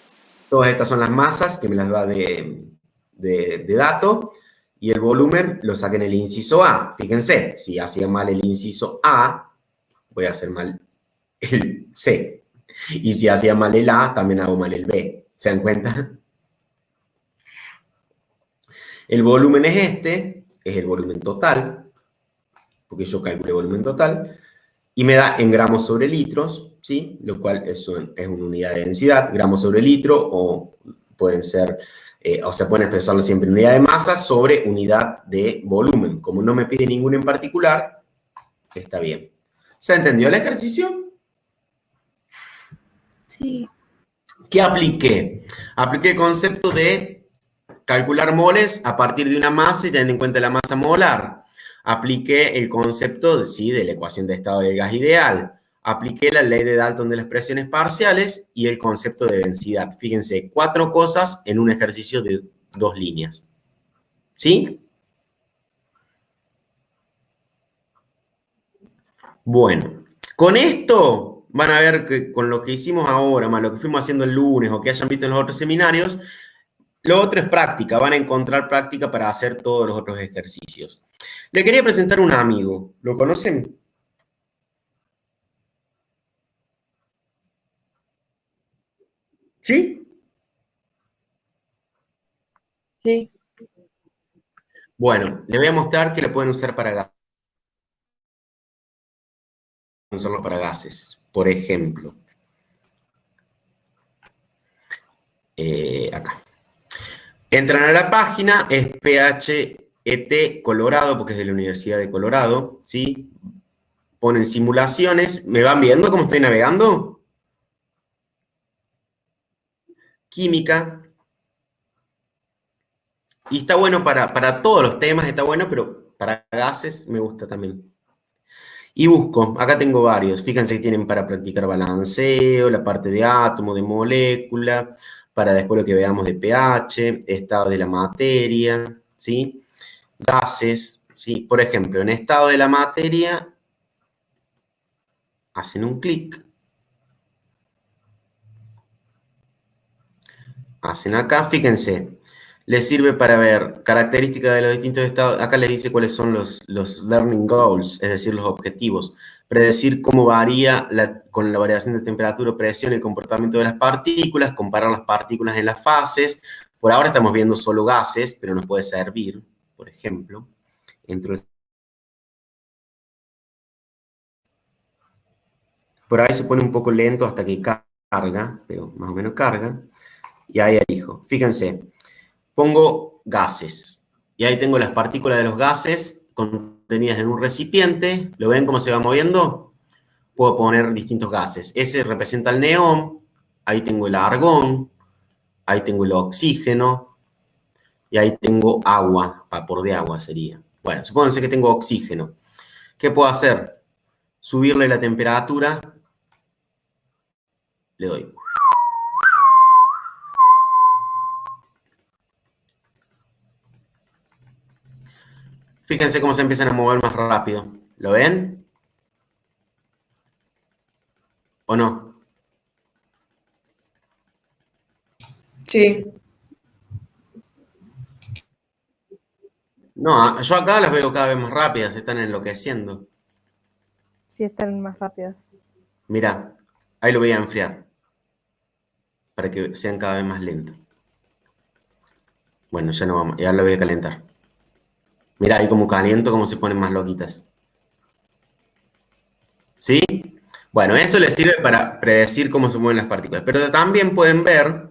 Todas estas son las masas que me las da de dato. Y el volumen lo saqué en el inciso A. Fíjense, si hacía mal el inciso A, voy a hacer mal el C. Y si hacía mal el A, también hago mal el B. ¿Se dan cuenta? El volumen es este, es el volumen total, porque yo calculé volumen total, y me da en gramos sobre litros, ¿sí? Lo cual es una unidad de densidad, gramos sobre litro, o pueden ser, o sea, pueden expresarlo siempre en unidad de masa sobre unidad de volumen. Como no me pide ninguno en particular, está bien. ¿Se entendió el ejercicio? Sí. ¿Qué apliqué? Apliqué el concepto de calcular moles a partir de una masa y teniendo en cuenta la masa molar. Apliqué el concepto de la ecuación de estado del gas ideal. Apliqué la ley de Dalton de las presiones parciales y el concepto de densidad. Fíjense, 4 cosas en un ejercicio de 2 líneas. ¿Sí? Bueno, con esto van a ver que con lo que hicimos ahora, más lo que fuimos haciendo el lunes o que hayan visto en los otros seminarios, lo otro es práctica, van a encontrar práctica para hacer todos los otros ejercicios. Le quería presentar un amigo, ¿lo conocen? ¿Sí? Sí. Bueno, le voy a mostrar que lo pueden usar para gases. Usarlo para gases, por ejemplo. Acá. Entran a la página, es PHET Colorado, porque es de la Universidad de Colorado, ¿sí? Ponen simulaciones. ¿Me van viendo cómo estoy navegando? Química. Y está bueno para todos los temas, está bueno, pero para gases me gusta también. Y busco, acá tengo varios, fíjense que tienen para practicar balanceo, la parte de átomo, de molécula, para después lo que veamos de pH, estado de la materia, ¿sí? Gases, ¿sí? Por ejemplo, en estado de la materia, hacen un clic, hacen acá, fíjense, les sirve para ver características de los distintos estados. Acá les dice cuáles son los learning goals, es decir, los objetivos. Predecir cómo varía con la variación de temperatura, presión y comportamiento de las partículas, comparar las partículas en las fases. Por ahora estamos viendo solo gases, pero nos puede servir, por ejemplo. Por ahí se pone un poco lento hasta que carga, pero más o menos carga. Y ahí elijo. Fíjense, pongo gases. Y ahí tengo las partículas de los gases contenidas en un recipiente. ¿Lo ven cómo se va moviendo? Puedo poner distintos gases. Ese representa el neón. Ahí tengo el argón. Ahí tengo el oxígeno. Y ahí tengo agua. Vapor de agua sería. Bueno, supónganse que tengo oxígeno. ¿Qué puedo hacer? Subirle la temperatura. Le doy. Fíjense cómo se empiezan a mover más rápido. ¿Lo ven? ¿O no? Sí. No, yo acá las veo cada vez más rápidas, se están enloqueciendo. Sí, están más rápidas. Mirá, ahí lo voy a enfriar para que sean cada vez más lentas. Bueno, ya no vamos, ya lo voy a calentar. Mirá, ahí como caliento, como se ponen más loquitas. ¿Sí? Bueno, eso les sirve para predecir cómo se mueven las partículas. Pero también pueden ver,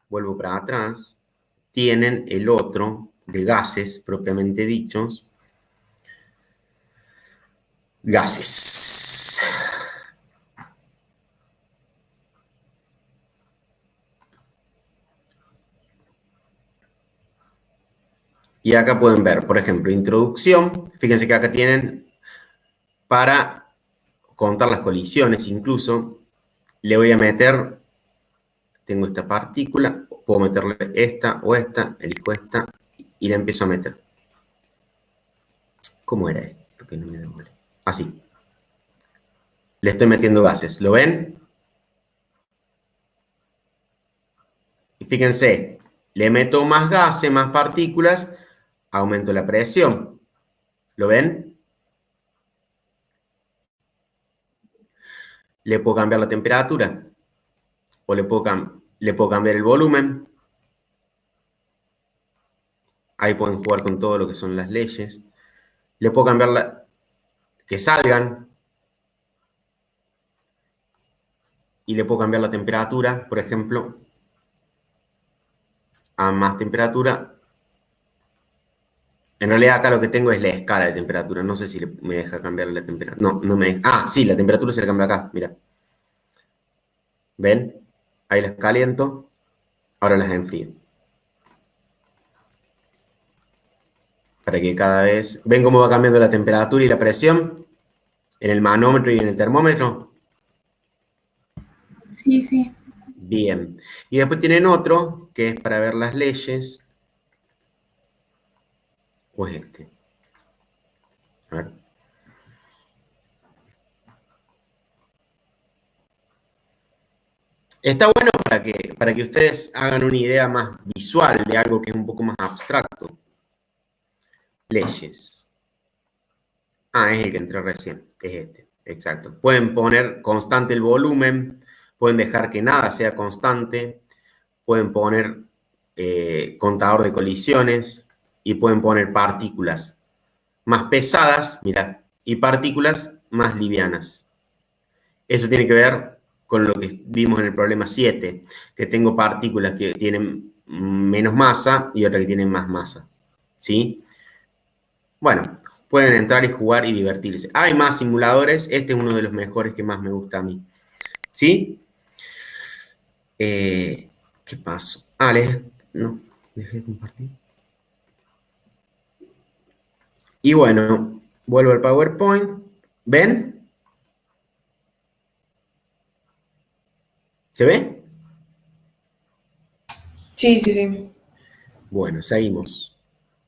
vuelvo para atrás, tienen el otro de gases propiamente dichos. Gases. Y acá pueden ver, por ejemplo, introducción. Fíjense que acá tienen para contar las colisiones incluso. Le voy a meter, tengo esta partícula, puedo meterle esta o esta, elijo esta y la empiezo a meter. ¿Cómo era esto? Que no me da bola. Así. Le estoy metiendo gases, ¿lo ven? Y fíjense, le meto más gases, más partículas, aumento la presión. ¿Lo ven? Le puedo cambiar la temperatura o le puedo cambiar el volumen. Ahí pueden jugar con todo lo que son las leyes. Le puedo cambiar que salgan. Y le puedo cambiar la temperatura, por ejemplo, a más temperatura. En realidad acá lo que tengo es la escala de temperatura. No sé si me deja cambiar la temperatura. No, no me deja. Ah, sí, la temperatura se la cambia acá, mira. ¿Ven? Ahí las caliento. Ahora las enfrío. Para que cada vez... ¿Ven cómo va cambiando la temperatura y la presión? En el manómetro y en el termómetro. Sí, sí. Bien. Y después tienen otro, que es para ver las leyes. ¿O es este? A ver. Está bueno para que ustedes hagan una idea más visual de algo que es un poco más abstracto. Leyes. Ah, es el que entré recién. Es este. Exacto. Pueden poner constante el volumen. Pueden dejar que nada sea constante. Pueden poner contador de colisiones. Y pueden poner partículas más pesadas, mirad, y partículas más livianas. Eso tiene que ver con lo que vimos en el problema 7, que tengo partículas que tienen menos masa y otras que tienen más masa. ¿Sí? Bueno, pueden entrar y jugar y divertirse. Hay más simuladores, este es uno de los mejores que más me gusta a mí. ¿Sí? ¿Qué pasó? Ah, no, dejé de compartir. Y bueno, vuelvo al PowerPoint. ¿Ven? ¿Se ve? Sí, sí, sí. Bueno, seguimos.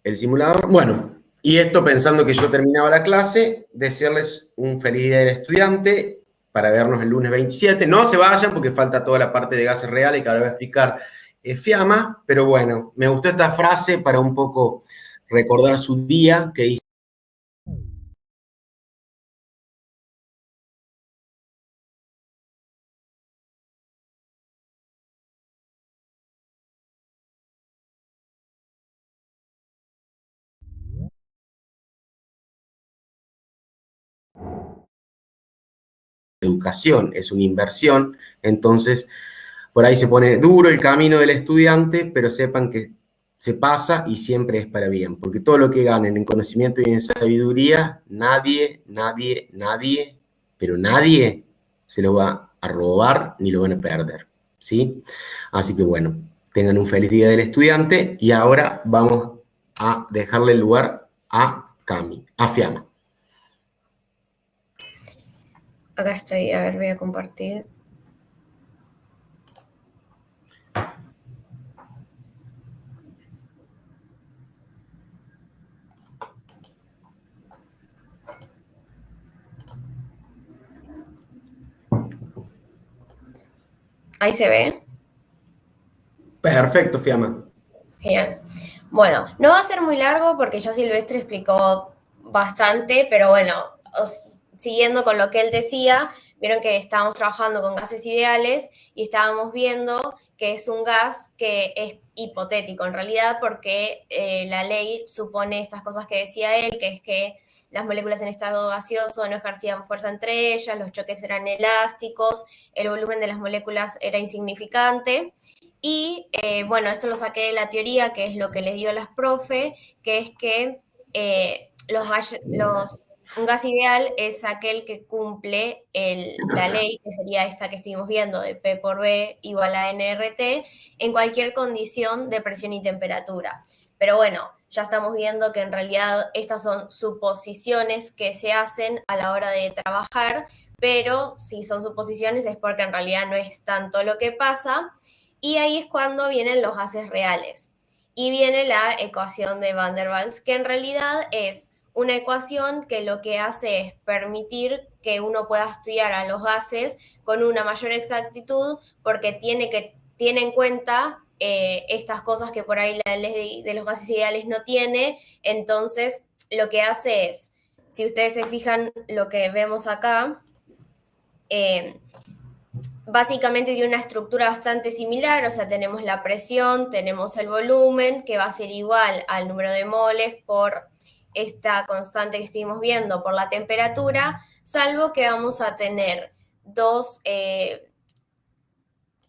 El simulador. Bueno, y esto pensando que yo terminaba la clase, desearles un feliz día del estudiante para vernos el lunes 27. No se vayan porque falta toda la parte de gases reales que ahora voy a explicar Fiamma, pero bueno, me gustó esta frase para un poco recordar su día que hizo. Educación, es una inversión, entonces por ahí se pone duro el camino del estudiante, pero sepan que se pasa y siempre es para bien, porque todo lo que ganen en conocimiento y en sabiduría, nadie, pero nadie se lo va a robar ni lo van a perder, ¿sí? Así que bueno, tengan un feliz día del estudiante y ahora vamos a dejarle el lugar a Cami, a Fiamma. Acá estoy, a ver, voy a compartir. Ahí se ve. Perfecto, Fiamma. Genial. Bueno, no va a ser muy largo porque ya Silvestre explicó bastante, pero bueno, siguiendo con lo que él decía, vieron que estábamos trabajando con gases ideales y estábamos viendo que es un gas que es hipotético en realidad porque la ley supone estas cosas que decía él, que es que las moléculas en estado gaseoso no ejercían fuerza entre ellas, los choques eran elásticos, el volumen de las moléculas era insignificante. Y bueno, esto lo saqué de la teoría, que es lo que les dio a las profe, que es que un gas ideal es aquel que cumple la ley, que sería esta que estuvimos viendo, de P por B igual a nRT, en cualquier condición de presión y temperatura. Pero bueno, ya estamos viendo que en realidad estas son suposiciones que se hacen a la hora de trabajar, pero si son suposiciones es porque en realidad no es tanto lo que pasa. Y ahí es cuando vienen los gases reales. Y viene la ecuación de Van der Waals, que en realidad es una ecuación que lo que hace es permitir que uno pueda estudiar a los gases con una mayor exactitud, porque tiene en cuenta estas cosas que por ahí la ley de los gases ideales no tiene. Entonces, lo que hace es, si ustedes se fijan lo que vemos acá, básicamente tiene una estructura bastante similar, o sea, tenemos la presión, tenemos el volumen, que va a ser igual al número de moles por esta constante que estuvimos viendo por la temperatura, salvo que vamos a tener dos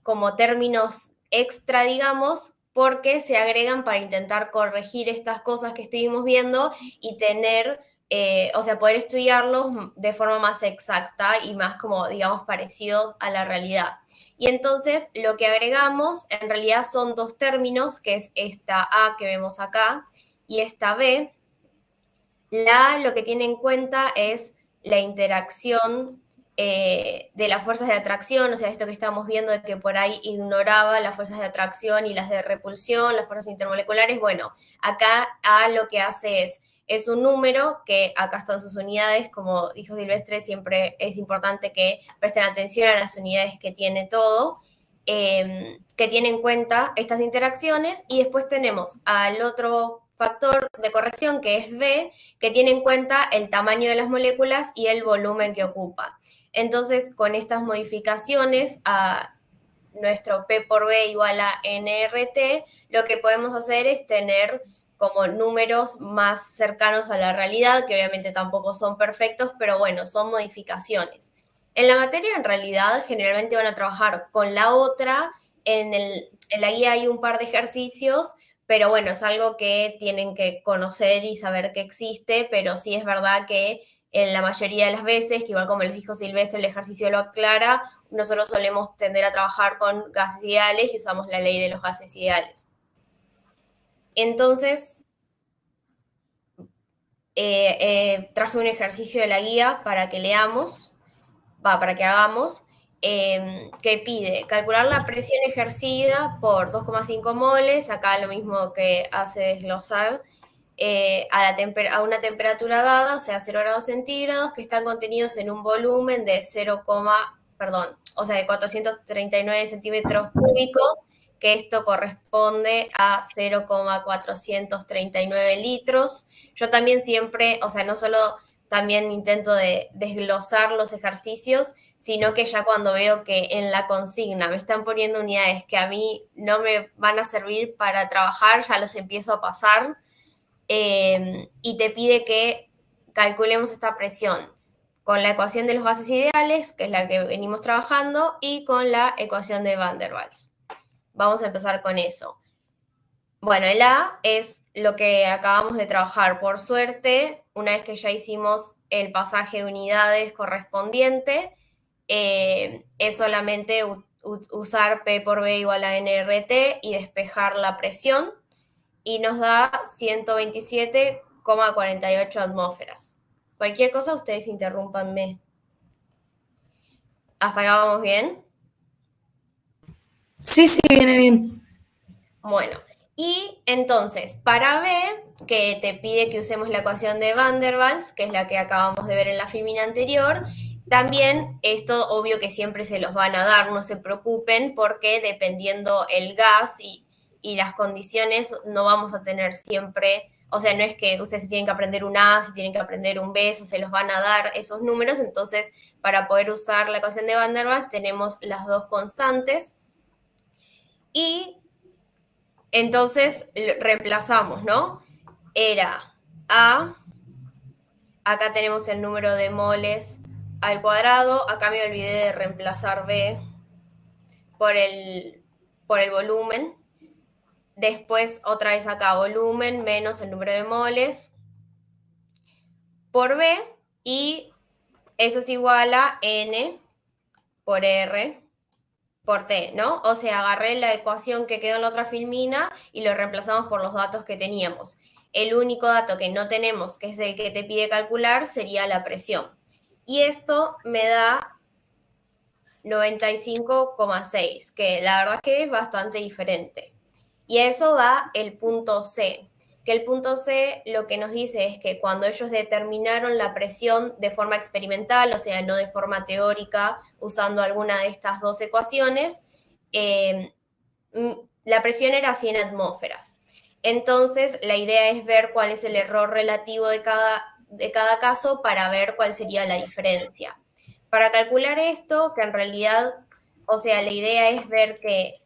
como términos extra, digamos, porque se agregan para intentar corregir estas cosas que estuvimos viendo y tener... o sea, poder estudiarlos de forma más exacta y más como, digamos, parecido a la realidad. Y entonces lo que agregamos en realidad son dos términos, que es esta A que vemos acá y esta B. La A lo que tiene en cuenta es la interacción de las fuerzas de atracción, o sea, esto que estamos viendo de que por ahí ignoraba las fuerzas de atracción y las de repulsión, las fuerzas intermoleculares. Bueno, acá A lo que hace es un número que acá están sus unidades, como dijo Silvestre, siempre es importante que presten atención a las unidades que tiene todo, que tiene en cuenta estas interacciones, y después tenemos al otro factor de corrección, que es B, que tiene en cuenta el tamaño de las moléculas y el volumen que ocupa. Entonces, con estas modificaciones a nuestro P por B igual a nRT, lo que podemos hacer es tener como números más cercanos a la realidad, que obviamente tampoco son perfectos, pero bueno, son modificaciones. En la materia, en realidad, generalmente van a trabajar con la otra. En la guía hay un par de ejercicios, pero bueno, es algo que tienen que conocer y saber que existe, pero sí es verdad que en la mayoría de las veces, que igual como les dijo Silvestre, el ejercicio lo aclara, nosotros solemos tender a trabajar con gases ideales y usamos la ley de los gases ideales. Entonces, traje un ejercicio de la guía para que leamos, para que hagamos, que pide calcular la presión ejercida por 2,5 moles, acá lo mismo que hace desglosar, a una temperatura dada, o sea, 0 grados centígrados, que están contenidos en un volumen de 439 centímetros cúbicos, que esto corresponde a 0,439 litros. Yo también siempre, o sea, no solo también intento de desglosar los ejercicios, sino que ya cuando veo que en la consigna me están poniendo unidades que a mí no me van a servir para trabajar, ya los empiezo a pasar, y te pide que calculemos esta presión con la ecuación de los gases ideales, que es la que venimos trabajando, y con la ecuación de Van der Waals. Vamos a empezar con eso. Bueno, el A es lo que acabamos de trabajar. Por suerte, una vez que ya hicimos el pasaje de unidades correspondiente, es solamente usar P por B igual a nRT y despejar la presión, y nos da 127,48 atmósferas. Cualquier cosa, ustedes interrúmpanme. ¿Hasta acá vamos bien? Sí, viene bien. Bueno, y entonces, para B, que te pide que usemos la ecuación de Van der Waals, que es la que acabamos de ver en la filmina anterior, también esto obvio que siempre se los van a dar, no se preocupen, porque dependiendo el gas y y las condiciones no vamos a tener siempre, o sea, no es que ustedes se tienen que aprender un A, se tienen que aprender un B, o se los van a dar esos números, entonces para poder usar la ecuación de Van der Waals tenemos las dos constantes y entonces reemplazamos, ¿no? Era A, acá tenemos el número de moles al cuadrado, acá me olvidé de reemplazar B por el volumen. Después, otra vez acá, volumen menos el número de moles por B, y eso es igual a N por R por T, ¿no? O sea, agarré la ecuación que quedó en la otra filmina y lo reemplazamos por los datos que teníamos. El único dato que no tenemos, que es el que te pide calcular, sería la presión. Y esto me da 95,6, que la verdad es que es bastante diferente. Y a eso va el punto C, que el punto C lo que nos dice es que cuando ellos determinaron la presión de forma experimental, o sea, no de forma teórica, usando alguna de estas dos ecuaciones, la presión era 100 atmósferas. Entonces, la idea es ver cuál es el error relativo de cada caso para ver cuál sería la diferencia. Para calcular esto, que en realidad, o sea, la idea es ver que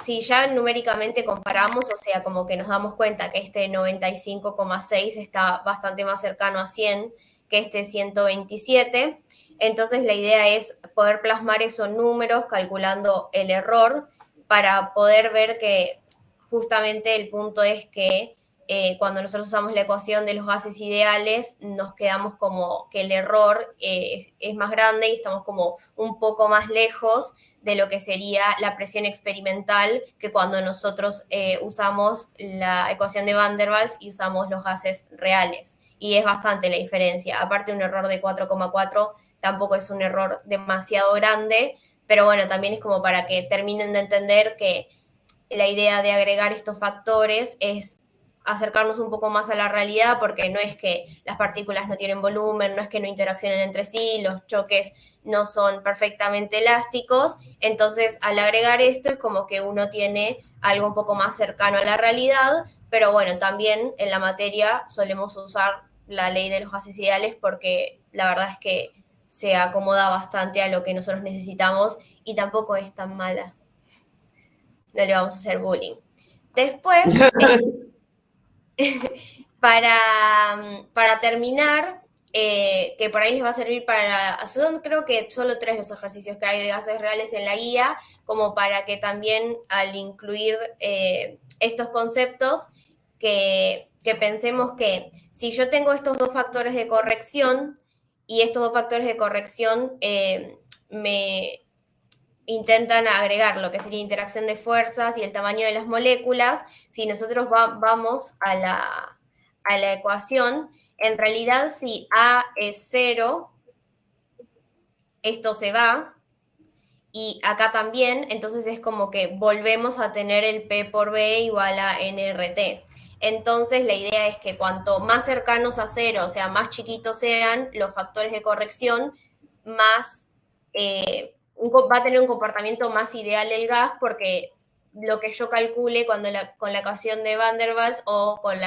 si ya numéricamente comparamos, o sea, como que nos damos cuenta que este 95,6 está bastante más cercano a 100 que este 127, entonces la idea es poder plasmar esos números calculando el error para poder ver que justamente el punto es que cuando nosotros usamos la ecuación de los gases ideales, nos quedamos como que el error es más grande y estamos como un poco más lejos de lo que sería la presión experimental que cuando nosotros usamos la ecuación de Van der Waals y usamos los gases reales. Y es bastante la diferencia. Aparte, un error de 4,4 tampoco es un error demasiado grande, pero bueno, también es como para que terminen de entender que la idea de agregar estos factores es acercarnos un poco más a la realidad, porque no es que las partículas no tienen volumen, no es que no interaccionen entre sí, los choques no son perfectamente elásticos, entonces al agregar esto es como que uno tiene algo un poco más cercano a la realidad, pero bueno, también en la materia solemos usar la ley de los gases ideales porque la verdad es que se acomoda bastante a lo que nosotros necesitamos y tampoco es tan mala. No le vamos a hacer bullying. Después, para terminar, que por ahí les va a servir son creo que solo 3 los ejercicios que hay de gases reales en la guía, como para que también al incluir estos conceptos, que pensemos que si yo tengo estos dos factores de corrección y estos dos factores de corrección me intentan agregar lo que sería interacción de fuerzas y el tamaño de las moléculas, si nosotros vamos a la ecuación, en realidad si A es 0, esto se va, y acá también, entonces es como que volvemos a tener el P por B igual a NRT. Entonces la idea es que cuanto más cercanos a 0, o sea, más chiquitos sean los factores de corrección, más va a tener un comportamiento más ideal el gas, porque lo que yo calcule con la ecuación de Van der Waals o con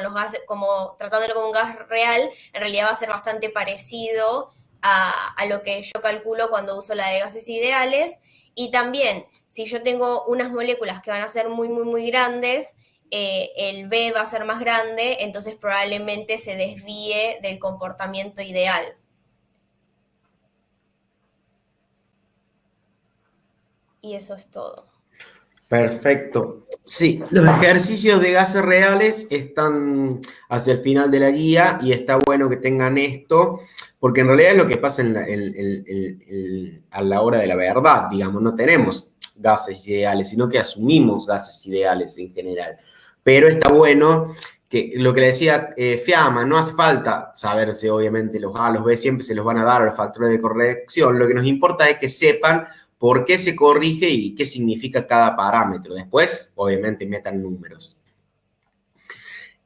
los gases, como tratándolo como un gas real, en realidad va a ser bastante parecido a lo que yo calculo cuando uso la de gases ideales. Y también, si yo tengo unas moléculas que van a ser muy, muy, muy grandes, el B va a ser más grande, entonces probablemente se desvíe del comportamiento ideal. Y eso es todo. Perfecto. Sí, los ejercicios de gases reales están hacia el final de la guía y está bueno que tengan esto, porque en realidad es lo que pasa a la hora de la verdad, digamos, no tenemos gases ideales, sino que asumimos gases ideales en general. Pero está bueno que lo que le decía Fiamma, no hace falta saberse obviamente los A, los B, siempre se los van a dar a los factores de corrección, lo que nos importa es que sepan por qué se corrige y qué significa cada parámetro. Después, obviamente, metan números.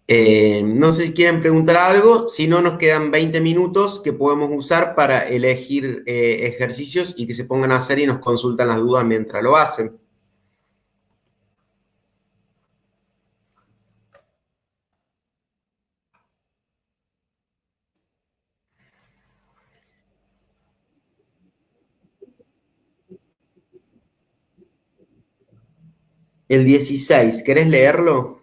No sé si quieren preguntar algo, si no nos quedan 20 minutos que podemos usar para elegir ejercicios y que se pongan a hacer y nos consultan las dudas mientras lo hacen. El 16, ¿querés leerlo?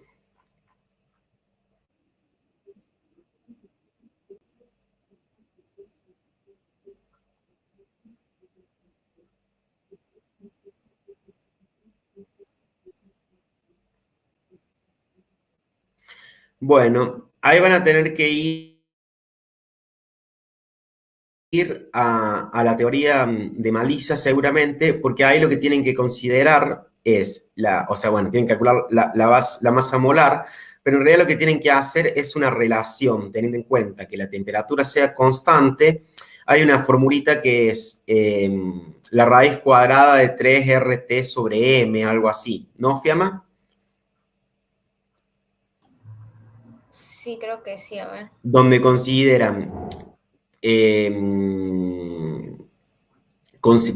Bueno, ahí van a tener que ir a la teoría de Malisa seguramente, porque ahí lo que tienen que considerar es o sea, bueno, tienen que calcular la masa molar, pero en realidad lo que tienen que hacer es una relación, teniendo en cuenta que la temperatura sea constante. Hay una formulita que es la raíz cuadrada de 3RT sobre M, algo así, ¿no, Fiamma? Sí, creo que sí, a ver. Donde consideran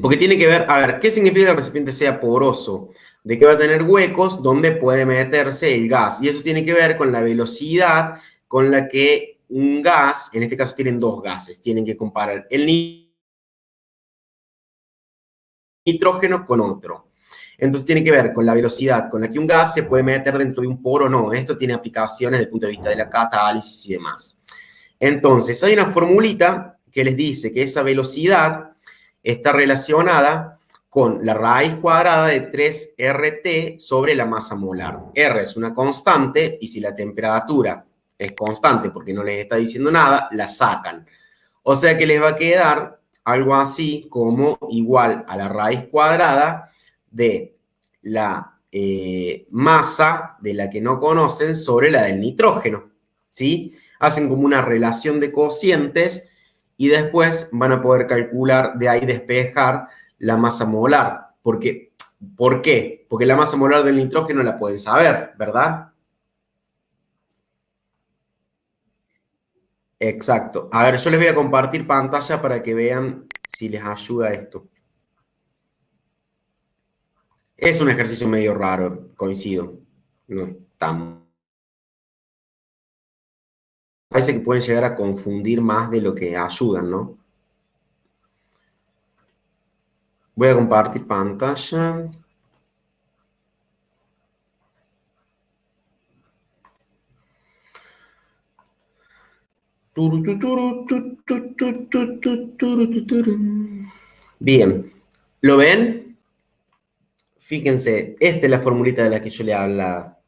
porque tiene que ver, a ver, ¿qué significa que el recipiente sea poroso? De que va a tener huecos donde puede meterse el gas. Y eso tiene que ver con la velocidad con la que un gas, en este caso tienen dos gases, tienen que comparar el nitrógeno con otro. Entonces tiene que ver con la velocidad con la que un gas se puede meter dentro de un poro o no. Esto tiene aplicaciones desde el punto de vista de la catálisis y demás. Entonces, hay una formulita que les dice que esa velocidad está relacionada con la raíz cuadrada de 3RT sobre la masa molar. R es una constante y si la temperatura es constante porque no les está diciendo nada, la sacan. O sea que les va a quedar algo así como igual a la raíz cuadrada de la masa de la que no conocen sobre la del nitrógeno, ¿sí? Hacen como una relación de cocientes y después van a poder calcular, de ahí despejar la masa molar. ¿Por qué? Porque la masa molar del nitrógeno la pueden saber, ¿verdad? Exacto. A ver, yo les voy a compartir pantalla para que vean si les ayuda esto. Es un ejercicio medio raro, coincido. No es tan... Parece que pueden llegar a confundir más de lo que ayudan, ¿no? Voy a compartir pantalla. Bien, ¿lo ven? Fíjense, esta es la formulita de la que yo le hablaba.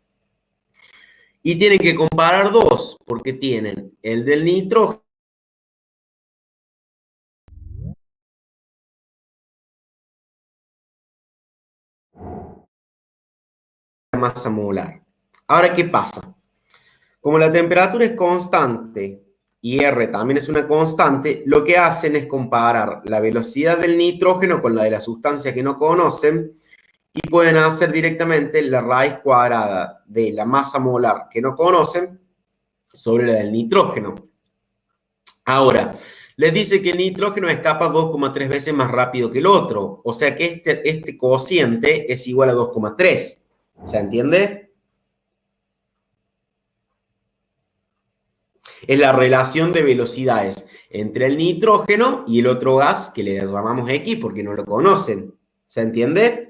Y tienen que comparar dos, porque tienen el del nitrógeno, la masa molar. Ahora, ¿qué pasa? Como la temperatura es constante y R también es una constante, lo que hacen es comparar la velocidad del nitrógeno con la de la sustancia que no conocen y pueden hacer directamente la raíz cuadrada de la masa molar que no conocen sobre la del nitrógeno. Ahora, les dice que el nitrógeno escapa 2,3 veces más rápido que el otro, o sea que este cociente es igual a 2,3. ¿Se entiende? Es la relación de velocidades entre el nitrógeno y el otro gas que le llamamos X porque no lo conocen. ¿Se entiende?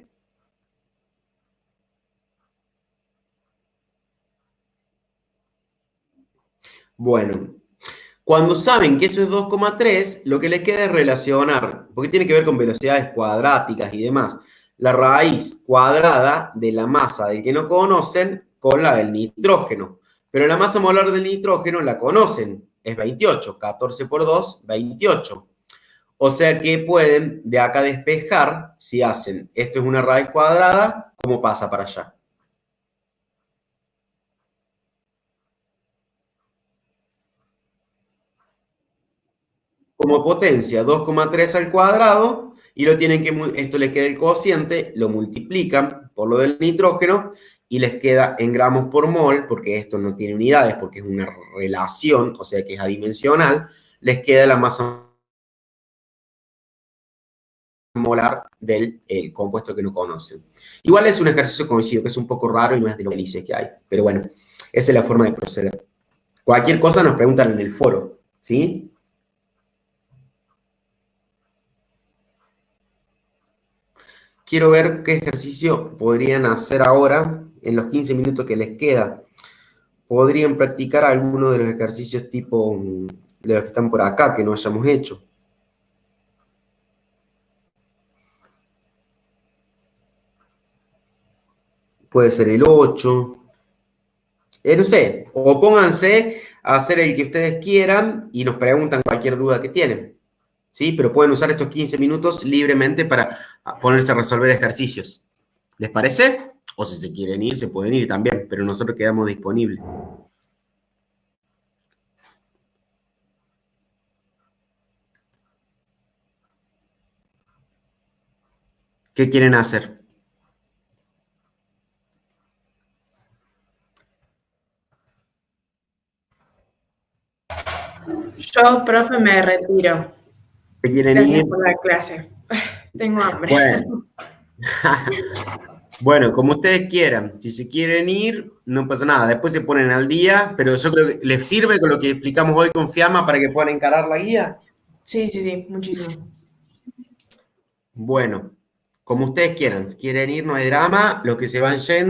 Bueno, cuando saben que eso es 2,3, lo que les queda es relacionar, porque tiene que ver con velocidades cuadráticas y demás, la raíz cuadrada de la masa del que no conocen con la del nitrógeno. Pero la masa molar del nitrógeno la conocen, es 28, 14 por 2, 28. O sea que pueden de acá despejar, si hacen esto es una raíz cuadrada, ¿cómo pasa para allá? Como potencia 2,3 al cuadrado y lo tienen que, esto les queda el cociente, lo multiplican por lo del nitrógeno y les queda en gramos por mol, porque esto no tiene unidades, porque es una relación, o sea que es adimensional, les queda la masa molar del compuesto que no conocen. Igual es un ejercicio conocido, que es un poco raro y no es de lo felices que hay, pero bueno, esa es la forma de proceder. Cualquier cosa nos preguntan en el foro, ¿sí? quiero ver qué ejercicio podrían hacer ahora en los 15 minutos que les queda. Podrían practicar alguno de los ejercicios tipo de los que están por acá, que no hayamos hecho. Puede ser el 8. No sé, o pónganse a hacer el que ustedes quieran y nos preguntan cualquier duda que tienen. ¿Sí? Pero pueden usar estos 15 minutos libremente para ponerse a resolver ejercicios. ¿Les parece? O si se quieren ir, se pueden ir también, pero nosotros quedamos disponibles. ¿Qué quieren hacer? Yo, profe, me retiro. ¿Qué quieren Gracias ir? por la clase. Tengo hambre. Bueno. Bueno, como ustedes quieran. Si se quieren ir, no pasa nada. Después se ponen al día, pero yo creo que les sirve con lo que explicamos hoy con Fiamma para que puedan encarar la guía. Sí, muchísimo. Bueno, como ustedes quieran. Si quieren ir, no hay drama. Los que se van yendo.